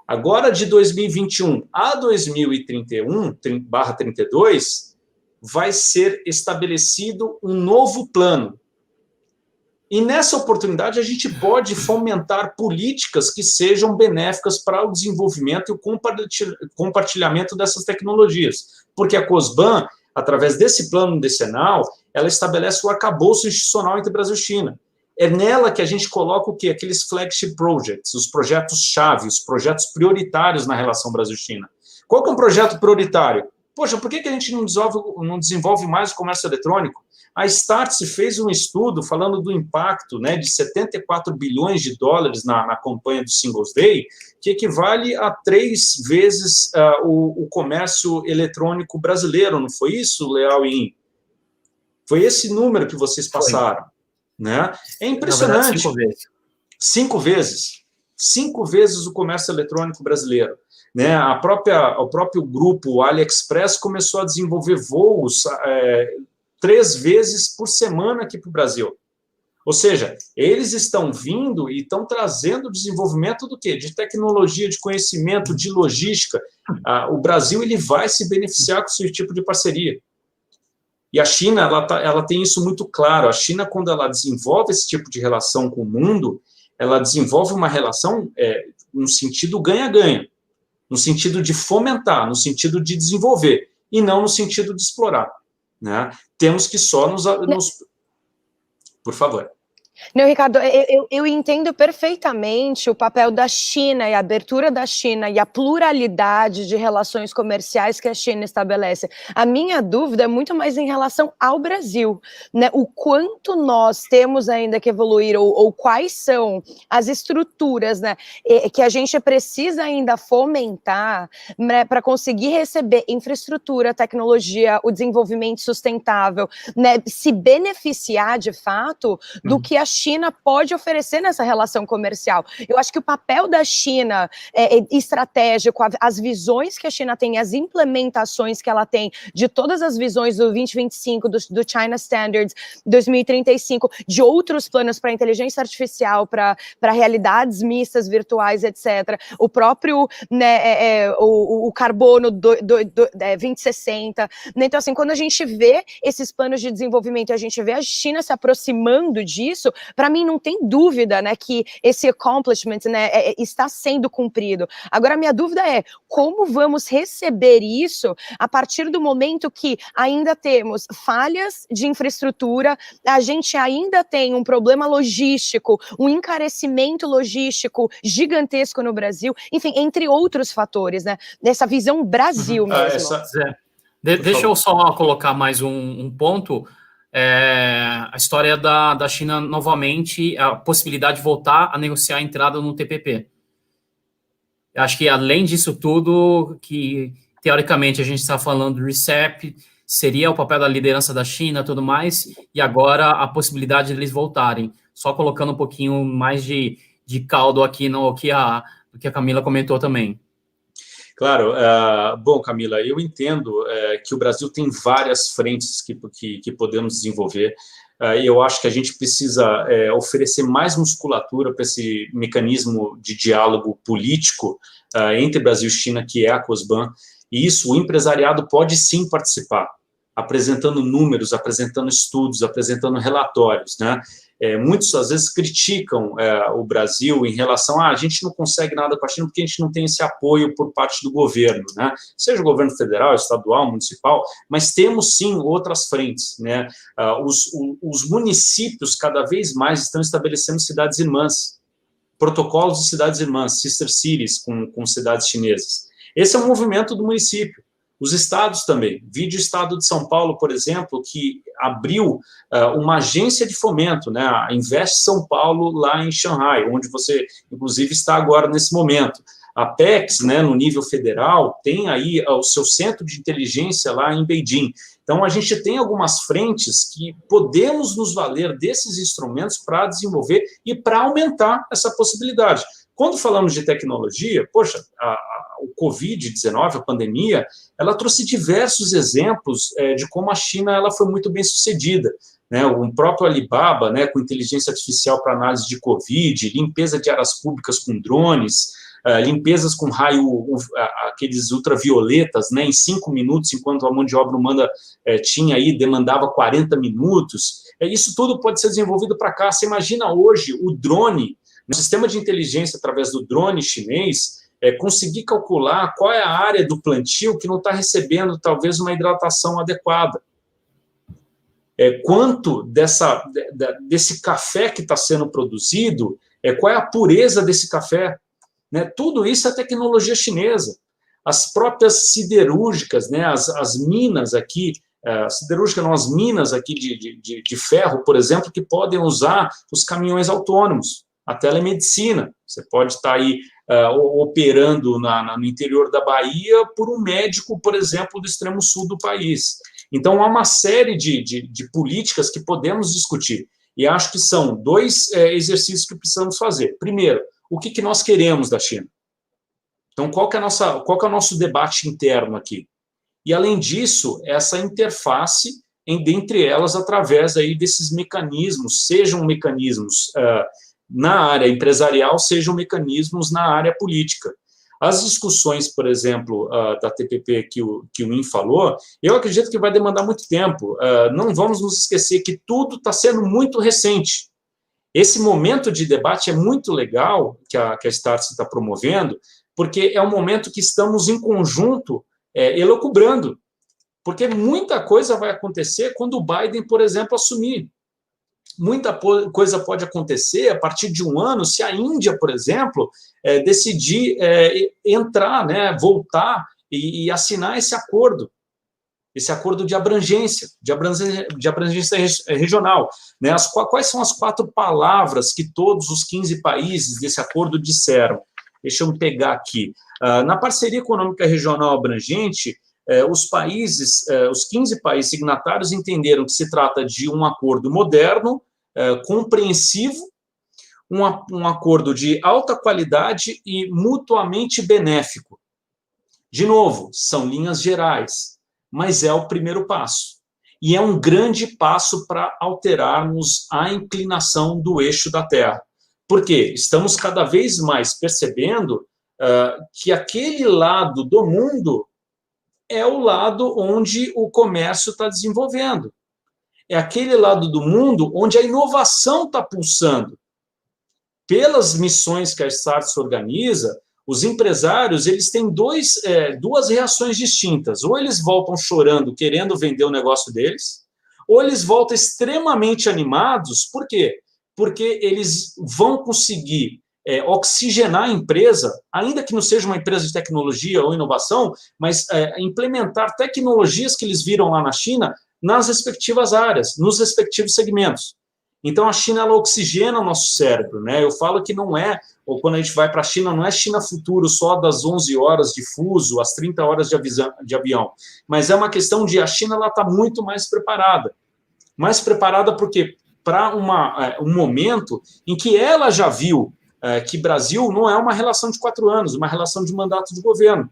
Agora, de 2021 a 2031/32, vai ser estabelecido um novo plano. E nessa oportunidade, a gente pode fomentar políticas que sejam benéficas para o desenvolvimento e o compartilhamento dessas tecnologias. Porque a COSBAN, através desse plano decenal, ela estabelece o arcabouço institucional entre Brasil e China. É nela que a gente coloca o quê? Aqueles flagship projects, os projetos-chave, os projetos prioritários na relação Brasil-China. Qual que é um projeto prioritário? Poxa, por que a gente não desenvolve mais o comércio eletrônico? A Startse fez um estudo falando do impacto, né, de 74 bilhões de dólares na campanha do Singles Day, que equivale a 3 vezes o comércio eletrônico brasileiro, não foi isso, Leal e In? Foi esse número que vocês passaram. Né? É impressionante. Na verdade, 5 vezes. 5 vezes o comércio eletrônico brasileiro. Né? O próprio grupo AliExpress começou a desenvolver voos 3 vezes por semana aqui para o Brasil. Ou seja, eles estão vindo e estão trazendo o desenvolvimento do quê? De tecnologia, de conhecimento, de logística. O Brasil ele vai se beneficiar com esse tipo de parceria. E a China ela tem isso muito claro. A China, quando ela desenvolve esse tipo de relação com o mundo, ela desenvolve uma relação no sentido ganha-ganha, no sentido de fomentar, no sentido de desenvolver, e não no sentido de explorar. Né? Temos que só nos... Por favor. Não, Ricardo, eu entendo perfeitamente o papel da China e a abertura da China e a pluralidade de relações comerciais que a China estabelece. A minha dúvida é muito mais em relação ao Brasil, né? O quanto nós temos ainda que evoluir ou quais são as estruturas, né, que a gente precisa ainda fomentar, né, para conseguir receber infraestrutura, tecnologia, o desenvolvimento sustentável, né, se beneficiar de fato do que a China pode oferecer nessa relação comercial. Eu acho que o papel da China estratégico, as visões que a China tem, as implementações que ela tem de todas as visões do 2025, do China Standards 2035, de outros planos para inteligência artificial, para realidades mistas, virtuais, etc. O próprio, né, o carbono 2060. Então, assim, quando a gente vê esses planos de desenvolvimento, a gente vê a China se aproximando disso, para mim não tem dúvida, né, que esse accomplishment, né, está sendo cumprido. Agora, a minha dúvida é como vamos receber isso a partir do momento que ainda temos falhas de infraestrutura, a gente ainda tem um problema logístico, um encarecimento logístico gigantesco no Brasil, enfim, entre outros fatores, né, dessa visão Brasil mesmo. Deixa eu só colocar mais um ponto. A história da China, novamente, a possibilidade de voltar a negociar a entrada no TPP. Eu acho que, além disso tudo, que, teoricamente, a gente está falando do RCEP, seria o papel da liderança da China e tudo mais, e agora a possibilidade de eles voltarem. Só colocando um pouquinho mais de caldo aqui no que a Camila comentou também. Claro. Bom, Camila, eu entendo que o Brasil tem várias frentes que podemos desenvolver. Eu acho que a gente precisa oferecer mais musculatura para esse mecanismo de diálogo político entre Brasil e China, que é a COSBAN, e isso o empresariado pode sim participar, apresentando números, apresentando estudos, apresentando relatórios, né? Muitos, às vezes, criticam o Brasil em relação a gente não consegue nada com a China porque a gente não tem esse apoio por parte do governo, né? Seja o governo federal, estadual, municipal, mas temos, sim, outras frentes, né? Os municípios, cada vez mais, estão estabelecendo cidades irmãs, protocolos de cidades irmãs, sister cities, com cidades chinesas. Esse é um movimento do município. Os estados também. Vide o estado de São Paulo, por exemplo, que abriu uma agência de fomento, né, a Invest São Paulo, lá em Xangai, onde você, inclusive, está agora nesse momento. A PEX, né, no nível federal, tem aí o seu centro de inteligência lá em Beijing. Então, a gente tem algumas frentes que podemos nos valer desses instrumentos para desenvolver e para aumentar essa possibilidade. Quando falamos de tecnologia, poxa, o Covid-19, a pandemia, ela trouxe diversos exemplos de como a China ela foi muito bem sucedida, né? O próprio Alibaba, né, com inteligência artificial para análise de Covid, limpeza de áreas públicas com drones, limpezas com raio, aqueles ultravioletas, né, em 5 minutos, enquanto a mão de obra humana demandava 40 minutos. Isso tudo pode ser desenvolvido para cá. Você imagina hoje o drone, no sistema de inteligência através do drone chinês, conseguir calcular qual é a área do plantio que não está recebendo, talvez, uma hidratação adequada. Quanto desse café que está sendo produzido, qual é a pureza desse café, né? Tudo isso é tecnologia chinesa. As próprias siderúrgicas, né? As minas aqui, siderúrgica não, as minas aqui de ferro, por exemplo, que podem usar os caminhões autônomos, a telemedicina. Você pode estar aí operando no interior da Bahia por um médico, por exemplo, do extremo sul do país. Então, há uma série de políticas que podemos discutir. E acho que são 2 exercícios que precisamos fazer. Primeiro, o que nós queremos da China? Então, qual que é o nosso debate interno aqui? E, além disso, essa interface dentre elas através aí desses mecanismos, sejam mecanismos na área empresarial, sejam mecanismos na área política. As discussões, por exemplo, da TPP que o In falou, eu acredito que vai demandar muito tempo. Não vamos nos esquecer que tudo está sendo muito recente. Esse momento de debate é muito legal, que a Startse está promovendo, porque é um momento que estamos em conjunto elucubrando, porque muita coisa vai acontecer quando o Biden, por exemplo, assumir. muita coisa pode acontecer a partir de um ano se a Índia, por exemplo, decidir entrar, né, voltar e assinar esse acordo de abrangência regional. Né? Quais são as 4 palavras que todos os 15 países desse acordo disseram? Deixa eu pegar aqui. Na parceria econômica regional abrangente, os 15 países signatários entenderam que se trata de um acordo moderno, compreensivo, um acordo de alta qualidade e mutuamente benéfico. De novo, são linhas gerais, mas é o primeiro passo. E é um grande passo para alterarmos a inclinação do eixo da Terra. Por quê? Estamos cada vez mais percebendo que aquele lado do mundo é o lado onde o comércio está desenvolvendo. É aquele lado do mundo onde a inovação está pulsando. Pelas missões que a Startse organiza, os empresários, eles têm duas reações distintas. Ou eles voltam chorando, querendo vender o negócio deles, ou eles voltam extremamente animados. Por quê? Porque eles vão conseguir oxigenar a empresa, ainda que não seja uma empresa de tecnologia ou inovação, mas implementar tecnologias que eles viram lá na China nas respectivas áreas, nos respectivos segmentos. Então, a China, ela oxigena o nosso cérebro, né? Eu falo que não é, ou quando a gente vai para a China, não é China futuro só das 11 horas de fuso, às 30 horas de avião, mas é uma questão de a China está muito mais preparada. Mais preparada porque para um momento em que ela já viu que Brasil não é uma relação de 4 anos, uma relação de mandato de governo.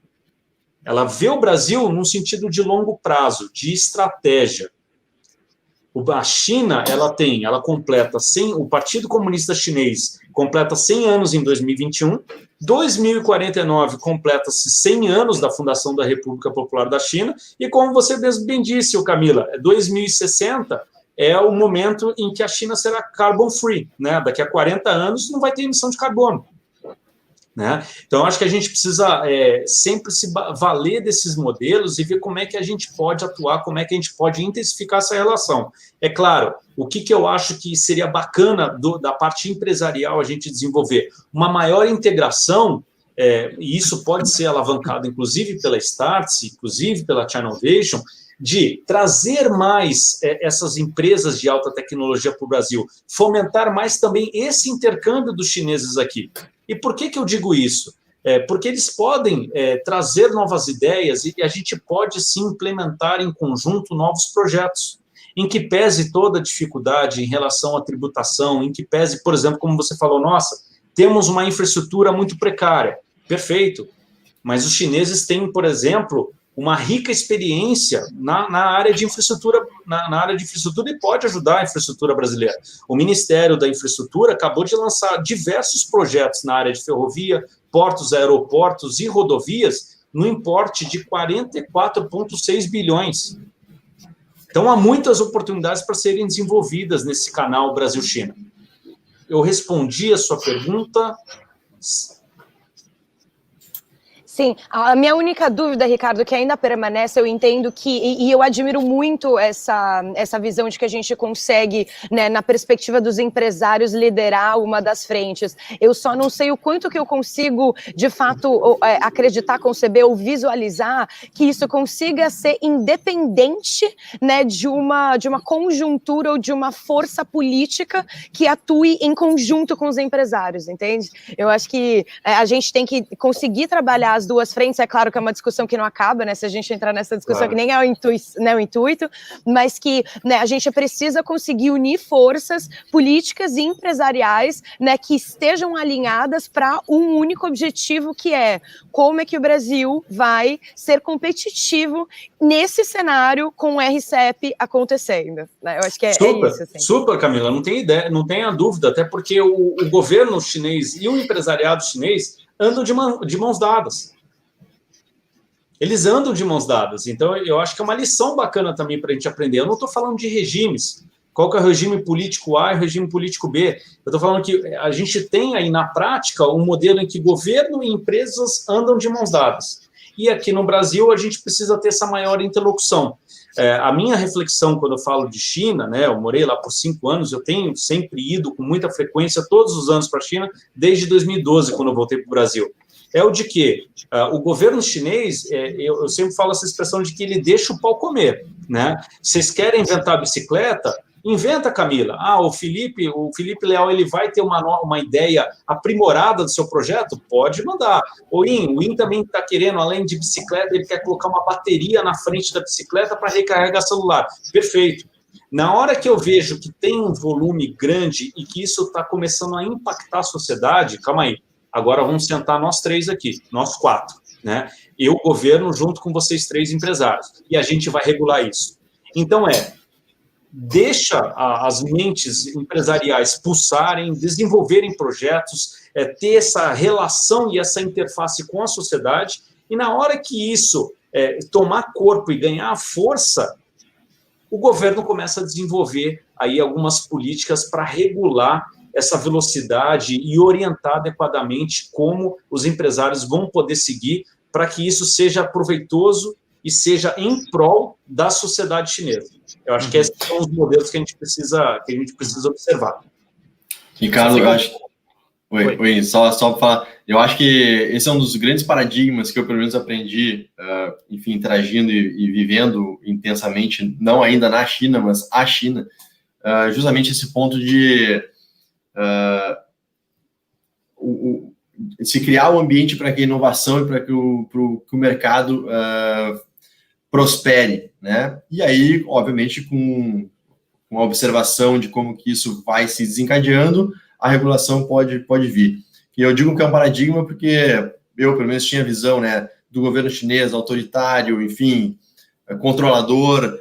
Ela vê o Brasil num sentido de longo prazo, de estratégia. A China, ela completa 100, o Partido Comunista Chinês completa 100 anos em 2021, 2049 completa-se 100 anos da fundação da República Popular da China, e como você mesmo bem disse, Camila, 2060 é o momento em que a China será carbon free, né? Daqui a 40 anos não vai ter emissão de carbono. Né? Então, acho que a gente precisa sempre se valer desses modelos e ver como é que a gente pode atuar, como é que a gente pode intensificar essa relação. É claro, o que eu acho que seria bacana da parte empresarial a gente desenvolver? Uma maior integração, e isso pode ser alavancado, inclusive, pela Startse, inclusive pela Chinovation, de trazer mais essas empresas de alta tecnologia para o Brasil, fomentar mais também esse intercâmbio dos chineses aqui. E por que eu digo isso? Porque eles podem trazer novas ideias e a gente pode, sim, implementar em conjunto novos projetos, em que pese toda a dificuldade em relação à tributação, em que pese, por exemplo, como você falou, nossa, temos uma infraestrutura muito precária. Perfeito. Mas os chineses têm, por exemplo, uma rica experiência na área de infraestrutura, na área de infraestrutura e pode ajudar a infraestrutura brasileira. O Ministério da Infraestrutura acabou de lançar diversos projetos na área de ferrovia, portos, aeroportos e rodovias no importe de 44,6 bilhões. Então, há muitas oportunidades para serem desenvolvidas nesse canal Brasil-China. Eu respondi a sua pergunta. Sim, a minha única dúvida, Ricardo, que ainda permanece, eu entendo que, e eu admiro muito essa visão de que a gente consegue, né, na perspectiva dos empresários, liderar uma das frentes. Eu só não sei o quanto que eu consigo, de fato, acreditar, conceber ou visualizar que isso consiga ser independente, né, de uma conjuntura ou de uma força política que atue em conjunto com os empresários, entende? Eu acho que a gente tem que conseguir trabalhar as duas frentes. É claro que é uma discussão que não acaba, né? Se a gente entrar nessa discussão, claro, que nem é o intuito, mas que, né, a gente precisa conseguir unir forças políticas e empresariais, né, que estejam alinhadas para um único objetivo, que é como é que o Brasil vai ser competitivo nesse cenário com o RCEP acontecendo. Né? Eu acho que é isso. Assim. Super, Camila, não tem ideia, não tenha dúvida, até porque o governo chinês e o empresariado chinês andam de mãos dadas. Eles andam de mãos dadas. Então, eu acho que é uma lição bacana também para a gente aprender. Eu não estou falando de regimes. Qual que é o regime político A e o regime político B? Eu estou falando que a gente tem aí, na prática, um modelo em que governo e empresas andam de mãos dadas. E aqui no Brasil, a gente precisa ter essa maior interlocução. A minha reflexão quando eu falo de China, né, eu morei lá por 5 anos, eu tenho sempre ido com muita frequência, todos os anos para a China, desde 2012, quando eu voltei para o Brasil. É o de que o governo chinês, eu sempre falo essa expressão de que ele deixa o pau comer, né? Vocês querem inventar bicicleta? Inventa, Camila. O Felipe Leal, ele vai ter uma ideia aprimorada do seu projeto? Pode mandar. O IN também está querendo, além de bicicleta, ele quer colocar uma bateria na frente da bicicleta para recarregar celular. Perfeito. Na hora que eu vejo que tem um volume grande e que isso está começando a impactar a sociedade, calma aí, agora vamos sentar nós 3 aqui, nós 4, né? Eu, governo, junto com vocês 3 empresários, e a gente vai regular isso. Então, deixa as mentes empresariais pulsarem, desenvolverem projetos, ter essa relação e essa interface com a sociedade, e na hora que isso tomar corpo e ganhar força, o governo começa a desenvolver aí algumas políticas para regular essa velocidade e orientar adequadamente como os empresários vão poder seguir para que isso seja proveitoso e seja em prol da sociedade chinesa. Eu acho que esses são os modelos que a gente precisa observar. Ricardo, eu acho... Oi, só para falar, eu acho que esse é um dos grandes paradigmas que eu, pelo menos, aprendi, enfim, interagindo e vivendo intensamente, não ainda na China, mas a China, justamente esse ponto de se criar um ambiente para que a inovação e para que o mercado prospere, né? E aí, obviamente, com a observação de como que isso vai se desencadeando, a regulação pode vir. E eu digo que é um paradigma porque eu, pelo menos, tinha visão, né, do governo chinês autoritário, enfim, controlador,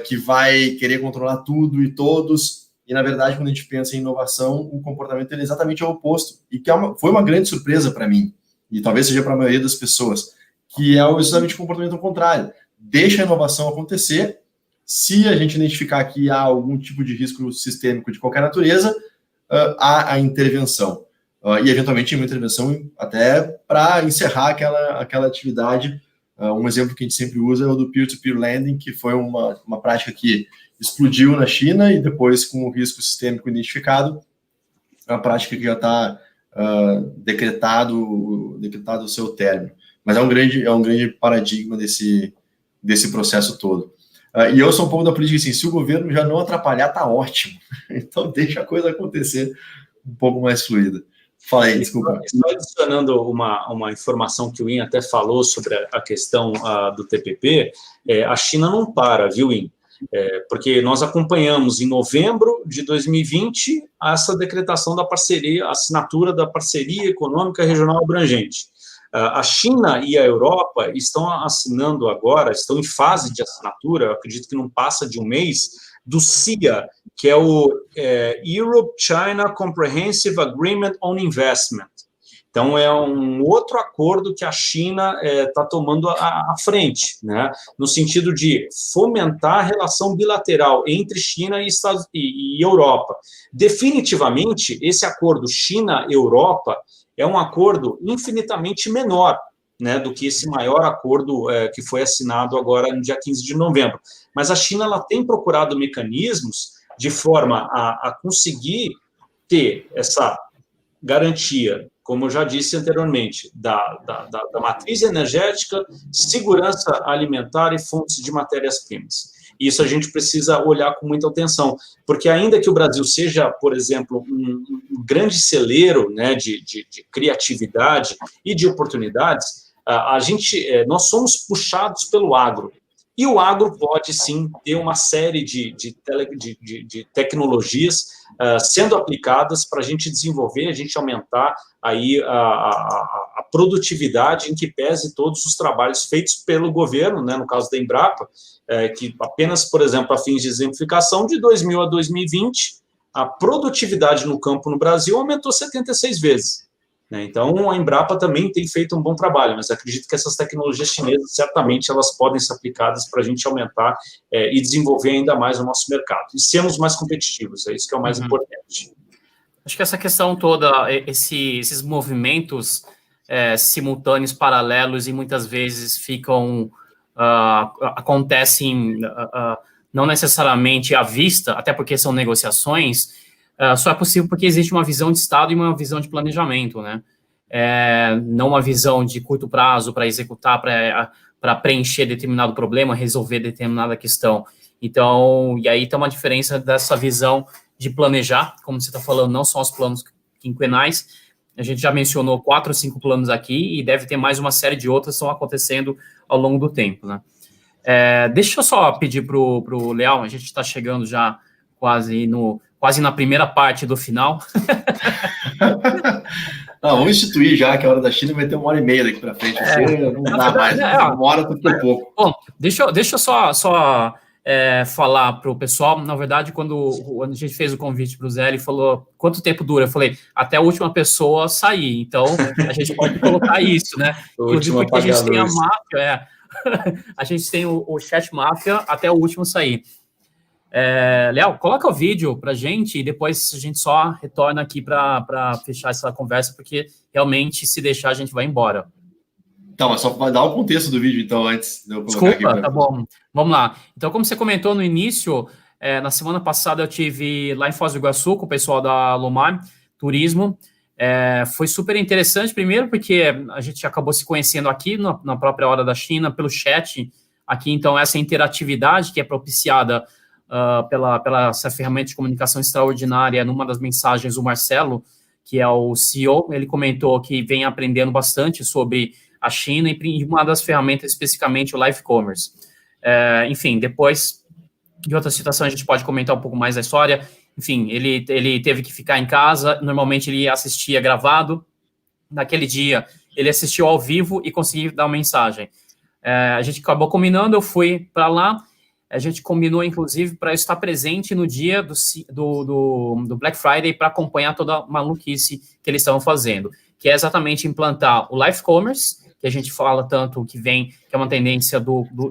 que vai querer controlar tudo e todos. E, na verdade, quando a gente pensa em inovação, o comportamento é exatamente o oposto. E que foi uma grande surpresa para mim, e talvez seja para a maioria das pessoas, que é exatamente o comportamento ao contrário. Deixa a inovação acontecer. Se a gente identificar que há algum tipo de risco sistêmico de qualquer natureza, há a intervenção. E, eventualmente, uma intervenção até para encerrar aquela atividade. Um exemplo que a gente sempre usa é o do peer-to-peer lending, que foi uma prática que explodiu na China e depois, com o risco sistêmico identificado, é uma prática que já está decretado o seu término. Mas é um grande paradigma desse processo todo. E eu sou um pouco da política assim, se o governo já não atrapalhar, tá ótimo. Então deixa a coisa acontecer um pouco mais fluida. Fala aí, desculpa. Só adicionando uma informação que o IN até falou sobre a questão do TPP, a China não para, viu, IN? Porque nós acompanhamos em novembro de 2020 essa decretação da parceria, a assinatura da Parceria Econômica Regional Abrangente. A China e a Europa estão assinando agora, estão em fase de assinatura, eu acredito que não passa de um mês, do CIA, que é o Europe-China Comprehensive Agreement on Investment. Então, é um outro acordo que a China está tomando à frente, né? No sentido de fomentar a relação bilateral entre China e Europa. Definitivamente, esse acordo China-Europa é um acordo infinitamente menor, né, do que esse maior acordo que foi assinado agora no dia 15 de novembro. Mas a China ela tem procurado mecanismos de forma a conseguir ter essa garantia, como eu já disse anteriormente, da matriz energética, segurança alimentar e fontes de matérias-primas. Isso a gente precisa olhar com muita atenção, porque ainda que o Brasil seja, por exemplo, um grande celeiro, né, de criatividade e de oportunidades, nós somos puxados pelo agro. E o agro pode, sim, ter uma série de tecnologias sendo aplicadas para a gente desenvolver, a gente aumentar aí a produtividade em que pese todos os trabalhos feitos pelo governo, né, no caso da Embrapa, que apenas, por exemplo, a fins de exemplificação, de 2000 a 2020, a produtividade no campo no Brasil aumentou 76 vezes. Então, a Embrapa também tem feito um bom trabalho, mas acredito que essas tecnologias chinesas, certamente, elas podem ser aplicadas para a gente aumentar e desenvolver ainda mais o nosso mercado. E sermos mais competitivos, é isso que é o mais importante. Acho que essa questão toda, esses movimentos simultâneos, paralelos, e muitas vezes ficam acontecem não necessariamente à vista, até porque são negociações, só é possível porque existe uma visão de Estado e uma visão de planejamento, né? Não uma visão de curto prazo para executar, para preencher determinado problema, resolver determinada questão. Então, e aí tem uma diferença dessa visão de planejar, como você está falando, não só os planos quinquenais, a gente já mencionou 4 ou 5 planos aqui e deve ter mais uma série de outras que estão acontecendo ao longo do tempo, né? Deixa eu só pedir para o Leal, a gente está chegando já quase na primeira parte do final. Vamos instituir já que a hora da China vai ter 1h30 daqui para frente. Não dá mais, 1 hora por pouco. Bom, deixa eu só falar para o pessoal. Na verdade, quando a gente fez o convite para o Zé, ele falou quanto tempo dura? Eu falei, até a última pessoa sair. Então, a gente pode colocar isso, né? Inclusive porque a gente tem a máfia, a gente tem o chat máfia até o último sair. Léo, coloca o vídeo pra gente e depois a gente só retorna aqui para fechar essa conversa, porque realmente, se deixar, a gente vai embora. Então, mas só para dar o contexto do vídeo, então, antes de eu colocar aqui. Desculpa, tá bom. Vamos lá. Então, como você comentou no início, na semana passada eu tive lá em Foz do Iguaçu com o pessoal da Lomar Turismo. Foi super interessante, primeiro porque a gente acabou se conhecendo aqui na própria Hora da China, pelo chat aqui. Então, essa interatividade que é propiciada pela essa ferramenta de comunicação extraordinária, numa das mensagens, o Marcelo, que é o CEO, ele comentou que vem aprendendo bastante sobre a China e uma das ferramentas, especificamente o Live Commerce. Enfim, depois de outra situação, a gente pode comentar um pouco mais da história. Enfim, ele teve que ficar em casa, normalmente ele assistia gravado. Naquele dia, ele assistiu ao vivo e conseguiu dar uma mensagem. A gente acabou combinando, eu fui para lá. A gente combinou, inclusive, para estar presente no dia do Black Friday para acompanhar toda a maluquice que eles estavam fazendo, que é exatamente implantar o Live Commerce, que a gente fala tanto que é uma tendência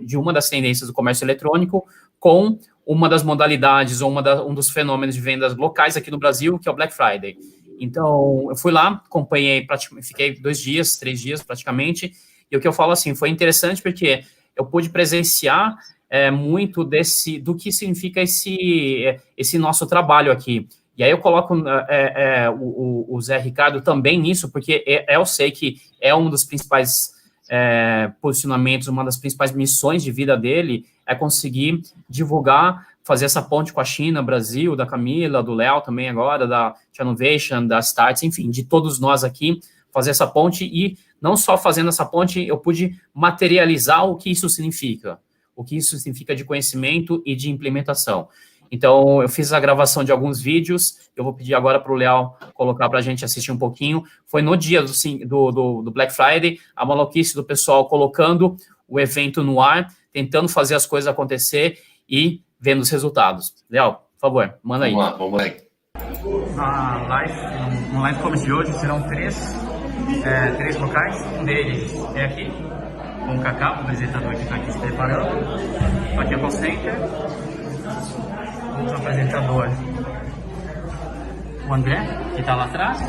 de uma das tendências do comércio eletrônico, com uma das modalidades ou um dos fenômenos de vendas locais aqui no Brasil, que é o Black Friday. Então, eu fui lá, acompanhei, fiquei 2 dias, 3 dias praticamente, e o que eu falo assim, foi interessante porque eu pude presenciar muito do que significa esse nosso trabalho aqui. E aí eu coloco o Zé Ricardo também nisso, porque eu sei que é um dos principais posicionamentos, uma das principais missões de vida dele, é conseguir divulgar, fazer essa ponte com a China, Brasil, da Camila, do Léo também agora, da Chanovation, da Starts, enfim, de todos nós aqui, fazer essa ponte e não só fazendo essa ponte, eu pude materializar o que isso significa de conhecimento e de implementação. Então, eu fiz a gravação de alguns vídeos, eu vou pedir agora para o Leal colocar para a gente assistir um pouquinho. Foi no dia do Black Friday, a maluquice do pessoal colocando o evento no ar, tentando fazer as coisas acontecer e vendo os resultados. Leal, por favor, manda aí. Vamos lá. No Live Commerce de hoje serão 3 locais, um deles é aqui, com o Cacá, o apresentador que está aqui se preparando. Aqui é o call center. Outro apresentador, o André, que está lá atrás.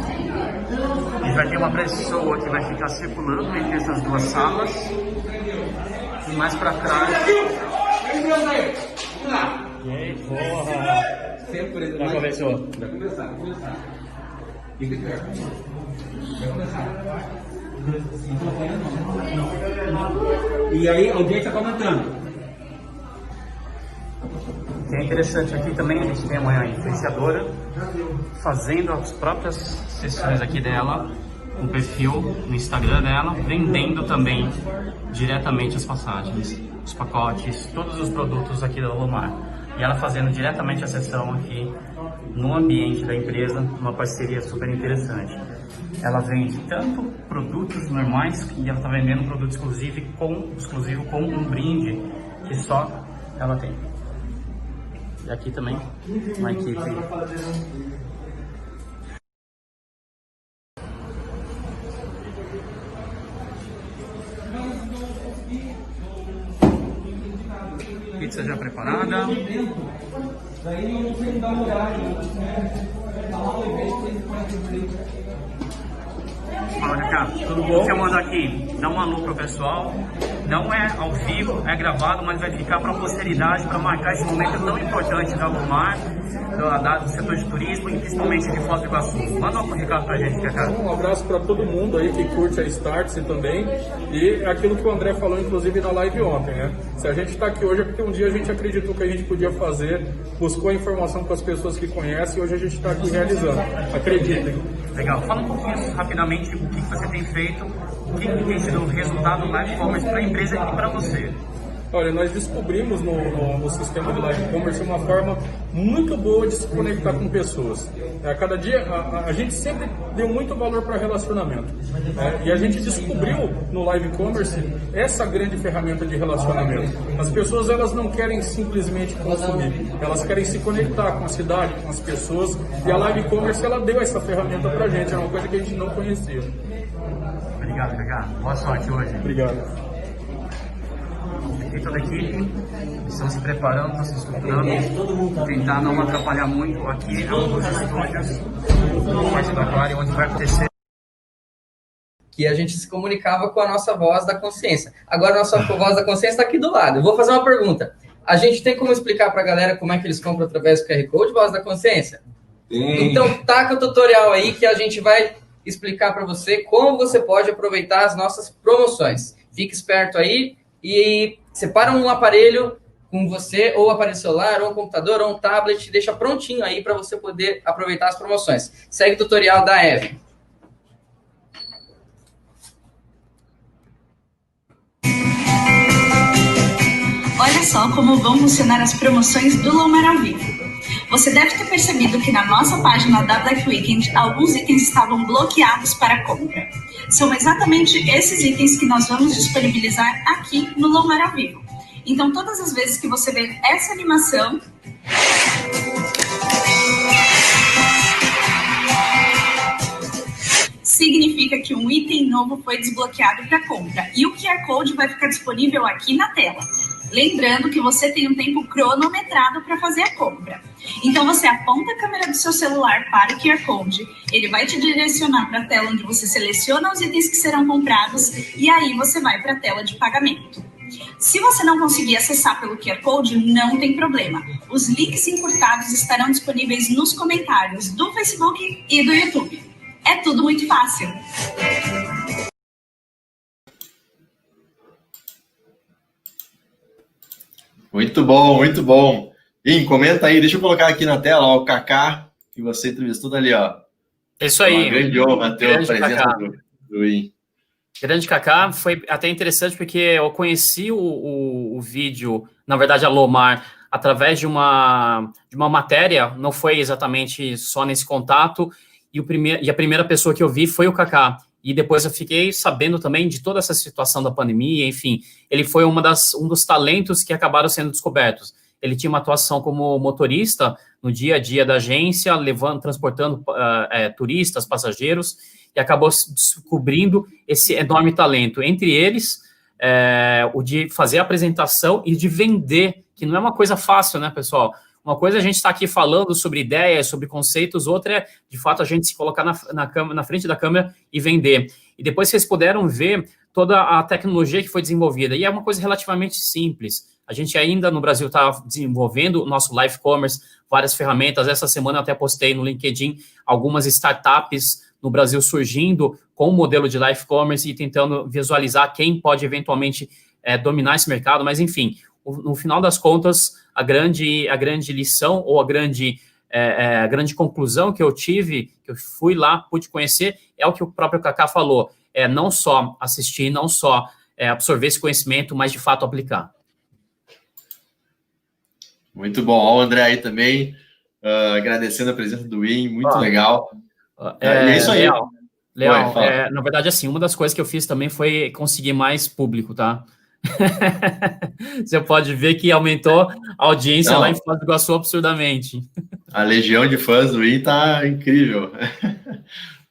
E vai ter uma pessoa que vai ficar circulando entre essas 2 salas. E mais para trás. E aí, porra! Sempre já começou. Vai começar. E aí, alguém está comentando. O que é interessante aqui também, a gente tem uma influenciadora fazendo as próprias sessões aqui dela, um perfil no Instagram dela, vendendo também diretamente as passagens, os pacotes, todos os produtos aqui da Lomar. E ela fazendo diretamente a sessão aqui no ambiente da empresa, uma parceria super interessante. Ela vende tanto produtos normais, e ela está vendendo produto exclusivo com um brinde que só ela tem. E aqui também uma equipe. Pizza já preparada. Daí não sei dar horário, né? Tá lá o evento, tem que fazer. Fala, Ricardo. Tudo bom? Chamando aqui, dá um alô pro pessoal. Não é ao vivo, é gravado, mas vai ficar para a posteridade, para marcar esse momento tão importante da Lomar, do setor de turismo e principalmente de Foz do Iguaçu. Manda um recado pra gente, Ricardo. Um abraço para todo mundo aí que curte a Startse também. E aquilo que o André falou, inclusive, na live ontem, né? Se a gente está aqui hoje é porque um dia a gente acreditou que a gente podia fazer, buscou a informação com as pessoas que conhecem e hoje a gente está aqui realizando. Acreditem. Legal. Fala um pouquinho rapidamente o que você tem feito, o que tem sido o resultado do live commerce para a empresa e para você. Olha, nós descobrimos no sistema de live commerce uma forma muito boa de se conectar com pessoas. A cada dia, a gente sempre deu muito valor para relacionamento. E a gente descobriu no live commerce essa grande ferramenta de relacionamento. As pessoas, elas não querem simplesmente consumir, elas querem se conectar com a cidade, com as pessoas. E a live commerce, ela deu essa ferramenta para a gente, é uma coisa que a gente não conhecia. Obrigado, Ricardo. Boa sorte hoje. Obrigado. E toda a equipe estão se preparando, estão se estruturando, tentar não atrapalhar muito. Aqui é um dos estúdios do Parque do Aquário, onde vai acontecer. Que a gente se comunicava com a nossa voz da consciência. Agora a nossa voz da consciência está aqui do lado. Eu vou fazer uma pergunta. A gente tem como explicar para a galera como é que eles compram através do QR Code, voz da consciência? Sim. Então taca o tutorial aí que a gente vai explicar para você como você pode aproveitar as nossas promoções. Fique esperto aí e separa um aparelho com você, ou aparelho celular, ou um computador, ou um tablet, deixa prontinho aí para você poder aproveitar as promoções. Segue o tutorial da Eve. Olha só como vão funcionar as promoções do Lomar ao vivo. Você deve ter percebido que na nossa página da Black Weekend, alguns itens estavam bloqueados para compra. São exatamente esses itens que nós vamos disponibilizar aqui no Lomar ao vivo. Então, todas as vezes que você ver essa animação, significa que um item novo foi desbloqueado para compra. E o QR Code vai ficar disponível aqui na tela. Lembrando que você tem um tempo cronometrado para fazer a compra. Então, você aponta a câmera do seu celular para o QR Code, ele vai te direcionar para a tela onde você seleciona os itens que serão comprados e aí você vai para a tela de pagamento. Se você não conseguir acessar pelo QR Code, não tem problema. Os links encurtados estarão disponíveis nos comentários do Facebook e do YouTube. É tudo muito fácil. Muito bom, muito bom. Ih, comenta aí, deixa eu colocar aqui na tela, ó, o Kaká, que você entrevistou dali, ó. Isso aí. Uma grande honra ter a presença do IN. Grande Kaká, foi até interessante porque eu conheci o vídeo, na verdade a Lomar, através de uma matéria, não foi exatamente só nesse contato, e a primeira pessoa que eu vi foi o Kaká. E depois eu fiquei sabendo também de toda essa situação da pandemia, enfim. Ele foi um dos talentos que acabaram sendo descobertos. Ele tinha uma atuação como motorista no dia a dia da agência, transportando turistas, passageiros, e acabou descobrindo esse enorme talento. Entre eles, o de fazer a apresentação e de vender, que não é uma coisa fácil, né, pessoal? Uma coisa é a gente estar aqui falando sobre ideias, sobre conceitos, outra é, de fato, a gente se colocar na frente da câmera e vender. E depois vocês puderam ver toda a tecnologia que foi desenvolvida. E é uma coisa relativamente simples. A gente ainda no Brasil está desenvolvendo o nosso live commerce, várias ferramentas. Essa semana eu até postei no LinkedIn algumas startups no Brasil surgindo com o modelo de live commerce e tentando visualizar quem pode eventualmente dominar esse mercado. Mas, enfim, no final das contas, a grande lição ou a grande conclusão que eu tive, que eu fui lá, pude conhecer, é o que o próprio Kaká falou, não só assistir, não só absorver esse conhecimento, mas de fato aplicar. Muito bom. Ó, o André aí também, agradecendo a presença do IN, muito legal. E é isso aí. Leal, na verdade, assim, uma das coisas que eu fiz também foi conseguir mais público, tá? Você pode ver que aumentou a audiência lá em Foz do Iguaçu absurdamente. A legião de fãs do IN tá incrível.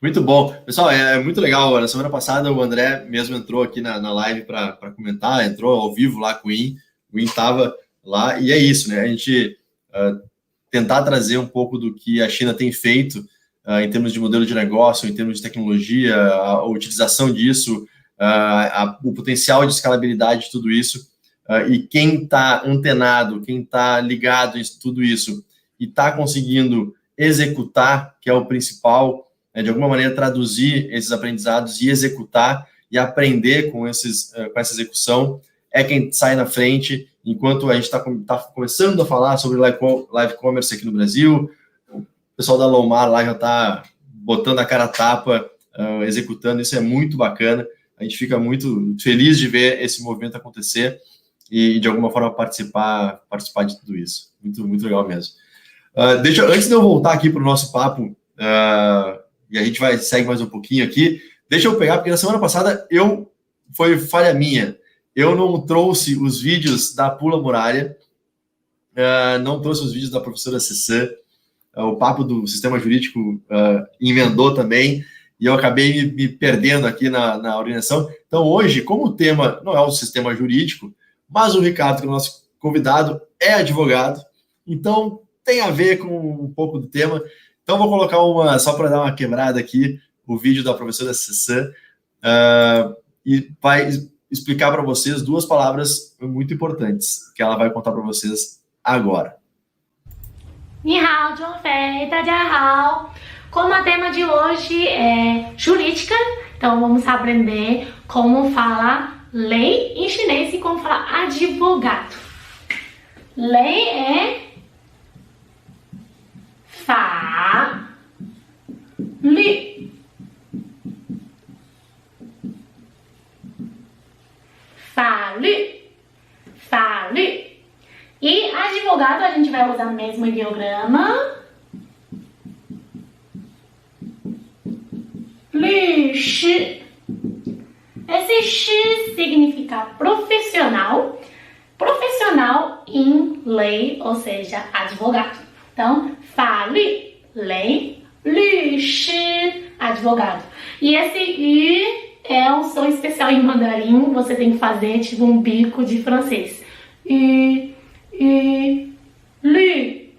Muito bom. Pessoal, é muito legal. Na semana passada o André mesmo entrou aqui na live para comentar, entrou ao vivo lá com o IN estava lá, e é isso, né? A gente tentar trazer um pouco do que a China tem feito em termos de modelo de negócio, em termos de tecnologia, a utilização disso, o potencial de escalabilidade de tudo isso, e quem está antenado, quem está ligado em tudo isso e está conseguindo executar, que é o principal, de alguma maneira traduzir esses aprendizados e executar e aprender com essa execução, é quem sai na frente, enquanto a gente está começando a falar sobre live commerce aqui no Brasil. O pessoal da Lomar lá já está botando a cara a tapa, executando, isso é muito bacana. A gente fica muito feliz de ver esse movimento acontecer e, de alguma forma, participar de tudo isso. Muito, muito legal mesmo. Antes de eu voltar aqui para o nosso papo, e a gente segue mais um pouquinho aqui, deixa eu pegar, porque na semana passada foi falha minha. Eu não trouxe os vídeos da Pula Muralha, não trouxe os vídeos da professora Cessã, o papo do sistema jurídico emendou também, e eu acabei me perdendo aqui na organização. Então, hoje, como o tema não é o sistema jurídico, mas o Ricardo, que é o nosso convidado, é advogado, então tem a ver com um pouco do tema. Então, vou colocar só para dar uma quebrada aqui, o vídeo da professora Cessã, e vai explicar para vocês 2 palavras muito importantes, que ela vai contar para vocês agora. 你好，中飞，大家好。Como o tema de hoje é jurídica, então vamos aprender como falar lei em chinês e como falar advogado. Lei é 法律，法律。E advogado a gente vai usar o mesmo ideograma. 律师. Esse shi significa profissional. Profissional em lei, ou seja, advogado. Então, 法律, lei, 律师, advogado. E esse yu é um som especial em mandarim, você tem que fazer tipo um bico de francês. Yu,律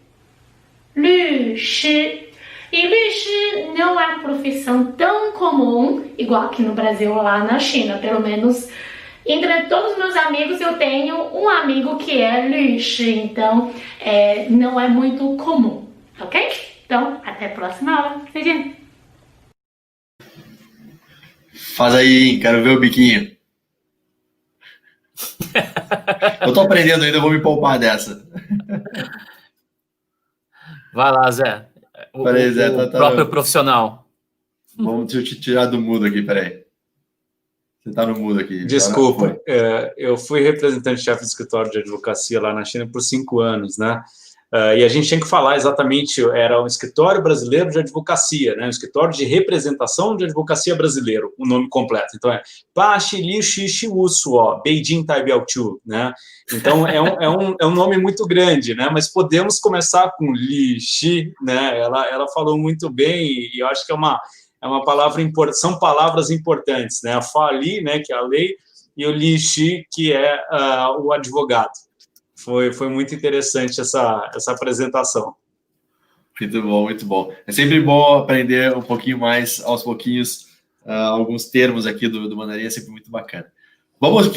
师. E 律师não é uma profissão tão comum, igual aqui no Brasil ou lá na China. Pelo menos entre todos os meus amigos eu tenho um amigo que é 律师, então não é muito comum, ok? Então, até a próxima aula. Seja. Faz aí, quero ver o biquinho. Eu tô aprendendo ainda, eu vou me poupar dessa. Vai lá, Zé. Peraí, Zé, o próprio profissional. Deixa eu te tirar do mudo aqui, peraí. Você tá no mudo aqui. Desculpa, eu fui representante-chefe do escritório de advocacia lá na China por 5 anos, né? E a gente tinha que falar exatamente, era um escritório brasileiro de advocacia, né? Um escritório de representação de advocacia brasileiro, o nome completo. Então Pa Shi Li Shi Shi Wu Suo, Beijing Taibiao Chu, né? Então é um nome muito grande, né? Mas podemos começar com Li Shi, né? Ela falou muito bem e eu acho que é uma palavra importante, são palavras importantes, né? A Fa Li, né? Que é a lei, e o Li Shi, que é o advogado. Foi muito interessante essa apresentação. Muito bom, muito bom. É sempre bom aprender um pouquinho mais, aos pouquinhos, alguns termos aqui do mandarim, é sempre muito bacana. Vamos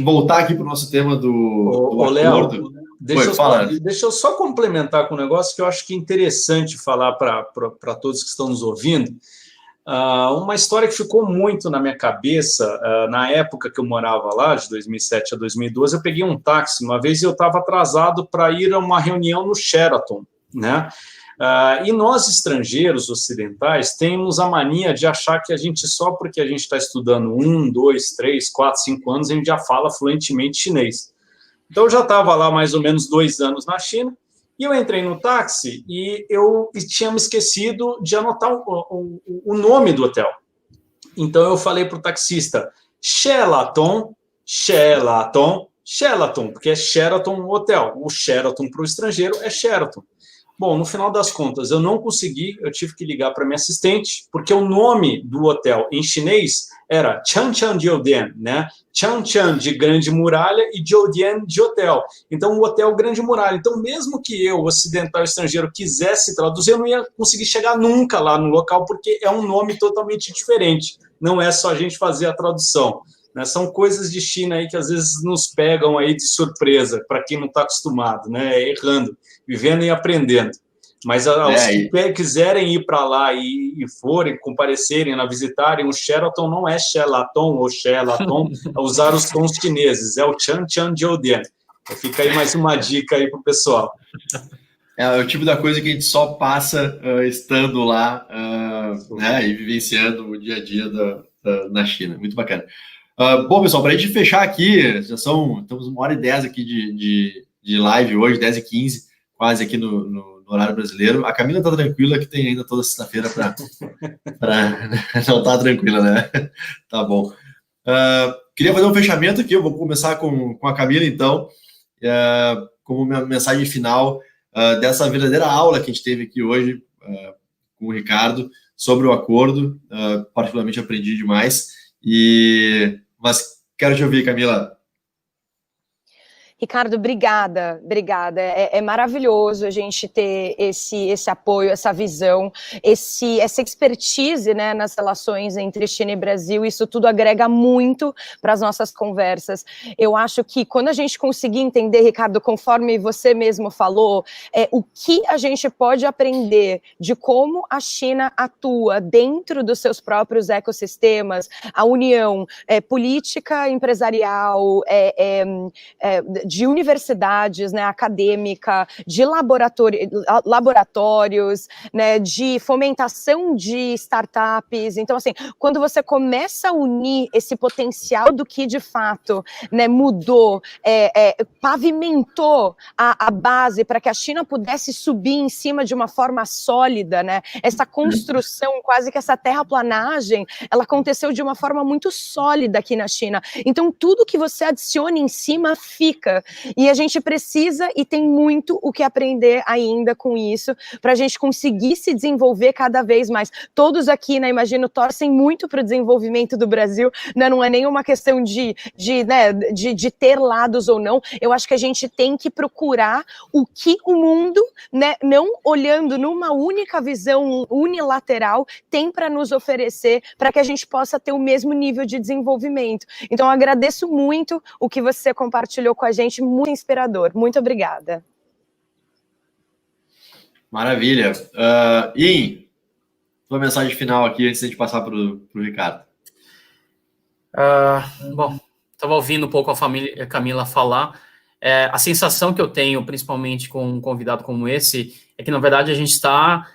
voltar aqui para o nosso tema do acordo. Léo, deixa eu só complementar com um negócio que eu acho que é interessante falar para todos que estão nos ouvindo. Uma história que ficou muito na minha cabeça, na época que eu morava lá, de 2007 a 2012, eu peguei um táxi, uma vez eu estava atrasado para ir a uma reunião no Sheraton, né? E nós, estrangeiros ocidentais, temos a mania de achar que a gente, só porque a gente está estudando 1, 2, 3, 4, 5 anos, a gente já fala fluentemente chinês. Então, eu já estava lá mais ou menos 2 anos na China, e eu entrei no táxi e eu tinha me esquecido de anotar o nome do hotel. Então, eu falei para o taxista, Sheraton, porque é Sheraton o hotel. O Sheraton para o estrangeiro é Sheraton. Bom, no final das contas, eu não consegui, eu tive que ligar para minha assistente, porque o nome do hotel em chinês era Changchun Jiudian, né? Changchun de Grande Muralha e Jiudian de hotel. Então, o hotel Grande Muralha. Então, mesmo que eu, ocidental estrangeiro, quisesse traduzir, eu não ia conseguir chegar nunca lá no local, porque é um nome totalmente diferente. Não é só a gente fazer a tradução. Né? São coisas de China aí que às vezes nos pegam aí de surpresa, para quem não está acostumado, né? Errando, vivendo e aprendendo. Mas os que quiserem ir para lá e forem, comparecerem, visitarem, o Sheraton não é Sheraton ou Sheraton, é usar os tons chineses, é o Changchun Jiudian. Fica aí mais uma dica aí para o pessoal. É o tipo da coisa que a gente só passa estando lá, né, e vivenciando o dia a dia na China. Muito bacana. Bom, pessoal, para a gente fechar aqui, estamos 1h10 aqui de live hoje, 10h15, quase aqui no horário brasileiro. A Camila tá tranquila, que tem ainda toda sexta-feira para não tá tranquila, né? Tá bom. Queria fazer um fechamento aqui, eu vou começar com a Camila, então, como minha mensagem final dessa verdadeira aula que a gente teve aqui hoje com o Ricardo sobre o acordo. Particularmente aprendi demais, mas quero te ouvir, Camila. Ricardo, obrigada. É maravilhoso a gente ter esse apoio, essa visão, essa expertise, né, nas relações entre China e Brasil. Isso tudo agrega muito para as nossas conversas. Eu acho que quando a gente conseguir entender, Ricardo, conforme você mesmo falou, o que a gente pode aprender de como a China atua dentro dos seus próprios ecossistemas, a união política, empresarial, de universidades, né, acadêmica, de laboratórios, né, de fomentação de startups. Então, assim, quando você começa a unir esse potencial do que, de fato, né, mudou, pavimentou a base para que a China pudesse subir em cima de uma forma sólida, né, essa construção, quase que essa terraplanagem, ela aconteceu de uma forma muito sólida aqui na China. Então, tudo que você adiciona em cima fica. E a gente precisa e tem muito o que aprender ainda com isso, para a gente conseguir se desenvolver cada vez mais. Todos aqui, né, imagino, torcem muito para o desenvolvimento do Brasil, né, não é nenhuma questão de ter lados ou não. Eu acho que a gente tem que procurar o que o mundo, né, não olhando numa única visão unilateral, tem para nos oferecer, para que a gente possa ter o mesmo nível de desenvolvimento. Então, eu agradeço muito o que você compartilhou com a gente, muito inspirador. Muito obrigada. Maravilha. Ian, tua mensagem final aqui antes de a gente passar para o Ricardo. Bom, estava ouvindo um pouco a Camila falar. A sensação que eu tenho, principalmente com um convidado como esse, é que, na verdade, a gente está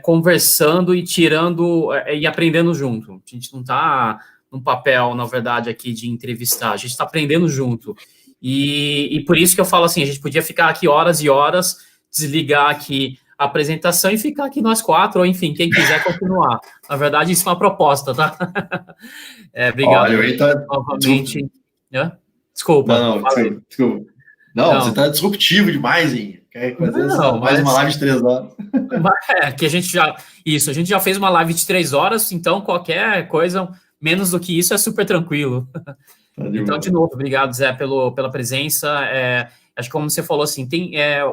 conversando e tirando e aprendendo junto. A gente não está num papel, na verdade, aqui de entrevistar. A gente está aprendendo junto. E por isso que eu falo assim, a gente podia ficar aqui horas e horas, desligar aqui a apresentação e ficar aqui nós quatro, ou enfim, quem quiser continuar. Na verdade, isso é uma proposta, tá? Obrigado. Olha, novamente. Desculpa. Desculpa. Não, você está disruptivo demais, hein? Mais uma live de 3 horas. Que a gente já fez uma live de 3 horas, então qualquer coisa menos do que isso é super tranquilo. Então, de novo, obrigado, Zé, pela presença. Acho que, como você falou, assim,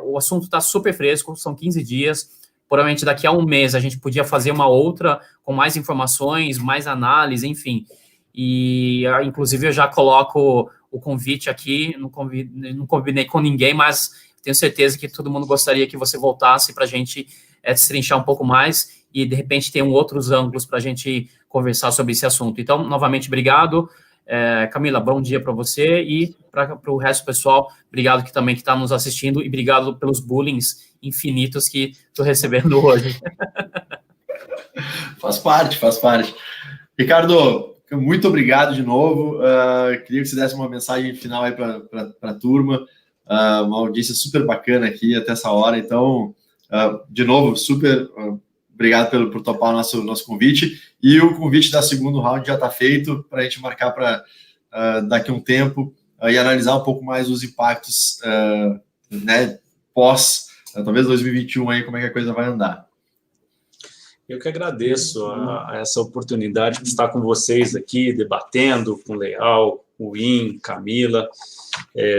o assunto está super fresco, são 15 dias. Provavelmente daqui a um mês a gente podia fazer uma outra com mais informações, mais análise, enfim. E, inclusive, eu já coloco o convite aqui, não combinei com ninguém, mas tenho certeza que todo mundo gostaria que você voltasse para a gente destrinchar um pouco mais e, de repente, ter outros ângulos para a gente conversar sobre esse assunto. Então, novamente, obrigado. Camila, bom dia para você e para o resto do pessoal, obrigado que também está nos assistindo e obrigado pelos bullings infinitos que estou recebendo hoje. Faz parte. Ricardo, muito obrigado de novo. Queria que você desse uma mensagem final aí para a turma, uma audiência super bacana aqui até essa hora, então, de novo, super obrigado por topar o nosso convite. E o convite da segundo round já está feito para a gente marcar para daqui a um tempo e analisar um pouco mais os impactos, né, pós talvez 2021 aí, como é que a coisa vai andar. Eu que agradeço a essa oportunidade de estar com vocês aqui, debatendo com o Leal, o In, Camila.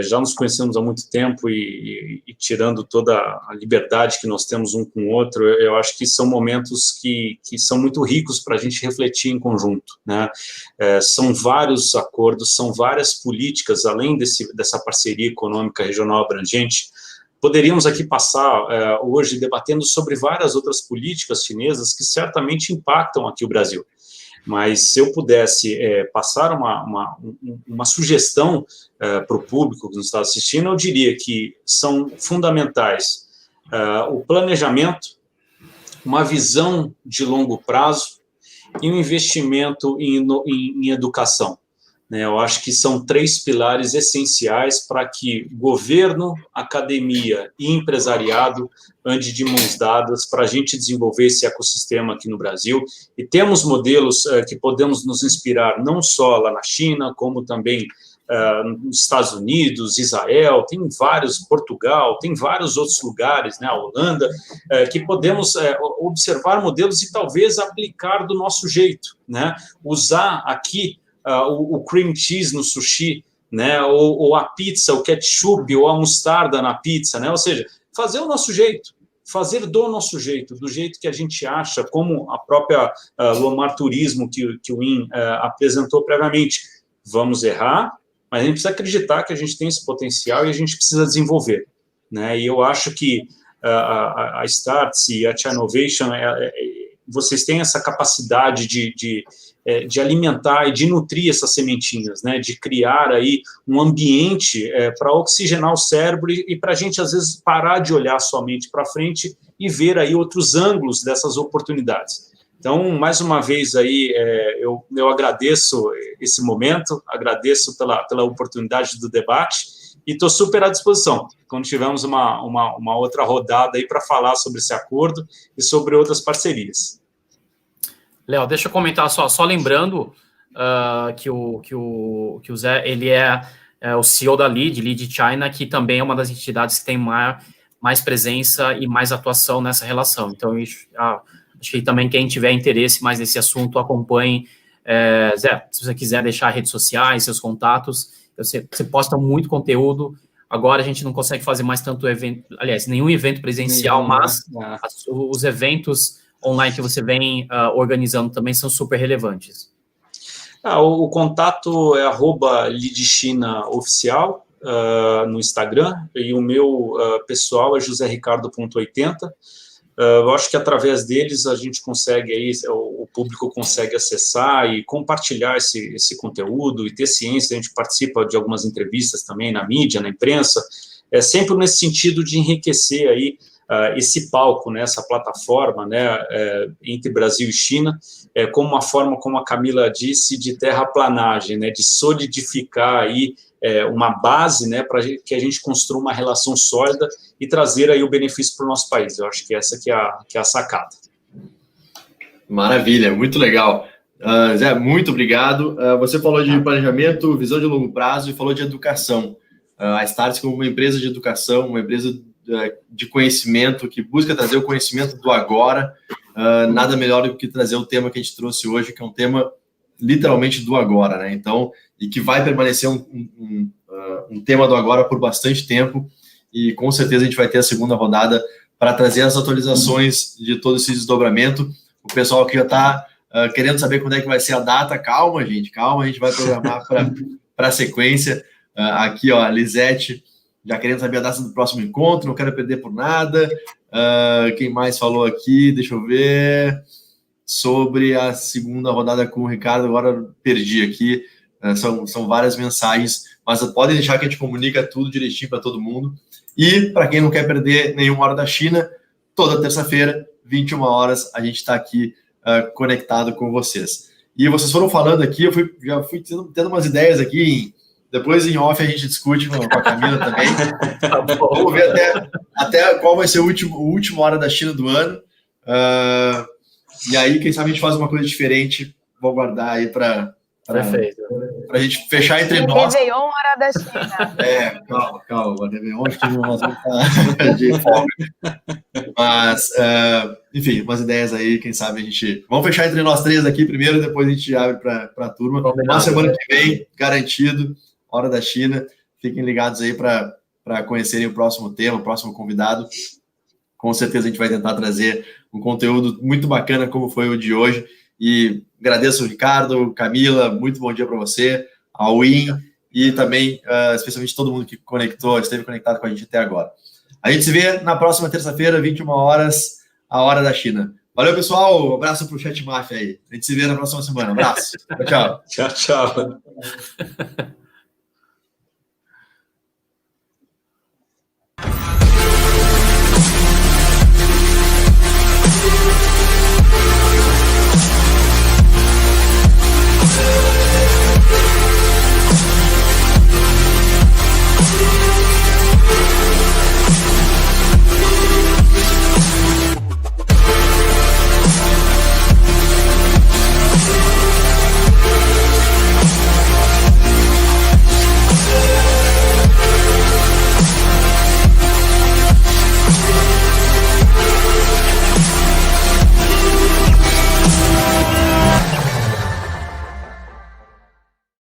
Já nos conhecemos há muito tempo e tirando toda a liberdade que nós temos um com o outro, eu acho que são momentos que são muito ricos para a gente refletir em conjunto, né? São vários acordos, são várias políticas, além dessa parceria econômica regional abrangente. Poderíamos aqui passar hoje debatendo sobre várias outras políticas chinesas que certamente impactam aqui o Brasil. Mas se eu pudesse passar uma sugestão para o público que nos está assistindo, eu diria que são fundamentais o planejamento, uma visão de longo prazo e um investimento em educação. Eu acho que são 3 pilares essenciais para que governo, academia e empresariado andem de mãos dadas para a gente desenvolver esse ecossistema aqui no Brasil. E temos modelos que podemos nos inspirar não só lá na China, como também nos Estados Unidos, Israel, tem vários, Portugal, tem vários outros lugares, né, a Holanda, que podemos observar modelos e talvez aplicar do nosso jeito, né, usar aqui o cream cheese no sushi, né, ou a pizza, o ketchup, ou a mostarda na pizza, né, ou seja, fazer o nosso jeito, fazer do nosso jeito, do jeito que a gente acha, como a própria Lomar Turismo que o In apresentou previamente. Vamos errar, mas a gente precisa acreditar que a gente tem esse potencial e a gente precisa desenvolver, né, e eu acho que a Startse e a Chinovation, vocês têm essa capacidade de alimentar e de nutrir essas sementinhas, né, de criar aí um ambiente para oxigenar o cérebro e para a gente, às vezes, parar de olhar somente para frente e ver aí outros ângulos dessas oportunidades. Então, mais uma vez aí, eu agradeço esse momento, agradeço pela oportunidade do debate e estou super à disposição quando tivermos uma outra rodada aí para falar sobre esse acordo e sobre outras parcerias. Léo, deixa eu comentar só lembrando que o Zé, ele é o CEO da Lead China, que também é uma das entidades que tem mais presença e mais atuação nessa relação. Então, acho que também quem tiver interesse mais nesse assunto, acompanhe. Zé, se você quiser deixar redes sociais, seus contatos, você posta muito conteúdo. Agora a gente não consegue fazer mais tanto evento, aliás, nenhum evento presencial, mas os eventos online que você vem organizando também são super relevantes. O contato é @lidchinaoficial no Instagram, e o meu pessoal é josericardo.80. Eu acho que através deles a gente consegue aí, o público consegue acessar e compartilhar esse conteúdo e ter ciência. A gente participa de algumas entrevistas também na mídia, na imprensa, sempre nesse sentido de enriquecer aí esse palco, né, essa plataforma, né, entre Brasil e China, como uma forma, como a Camila disse, de terraplanagem, né, de solidificar aí uma base, né, para que a gente construa uma relação sólida e trazer aí o benefício para o nosso país. Eu acho que essa que é a sacada. Maravilha, muito legal. Zé, muito obrigado. Você falou de planejamento, visão de longo prazo e falou de educação. A Startse como uma empresa de educação, uma empresa de conhecimento, que busca trazer o conhecimento do agora, nada melhor do que trazer o tema que a gente trouxe hoje, que é um tema literalmente do agora, né? Então, e que vai permanecer um tema do agora por bastante tempo, e com certeza a gente vai ter a segunda rodada para trazer as atualizações de todo esse desdobramento. O pessoal que já está querendo saber quando é que vai ser a data, calma, gente, a gente vai programar para a sequência. Aqui, ó, a Lisete já querendo saber a data do próximo encontro, não quero perder por nada. Quem mais falou aqui? Deixa eu ver. Sobre a segunda rodada com o Ricardo, agora perdi aqui. São várias mensagens, mas podem deixar que a gente comunica tudo direitinho para todo mundo. E, para quem não quer perder nenhuma hora da China, toda terça-feira, 21 horas, a gente está aqui conectado com vocês. E vocês foram falando aqui, já fui tendo umas ideias aqui, depois em off a gente discute com a Camila também. Vamos ver até qual vai ser o último hora da China do ano. E aí, quem sabe a gente faz uma coisa diferente. Vou guardar aí para Perfeito. Para a gente fechar entre nós. Réveillon, hora da China. Calma. Réveillon, acho que nós vamos estar de folga. Mas, enfim, umas ideias aí, quem sabe a gente... Vamos fechar entre nós três aqui primeiro, depois a gente abre para a turma. Na semana que vem, garantido, hora da China. Fiquem ligados aí para conhecerem o próximo tema, o próximo convidado. Com certeza a gente vai tentar trazer um conteúdo muito bacana como foi o de hoje. E agradeço o Ricardo, Camila, muito bom dia para você, ao Win e também, especialmente todo mundo que esteve conectado com a gente até agora. A gente se vê na próxima terça-feira, 21 horas, a hora da China. Valeu, pessoal. Um abraço para o Chat Mafia aí. A gente se vê na próxima semana. Um abraço. Tchau. Tchau.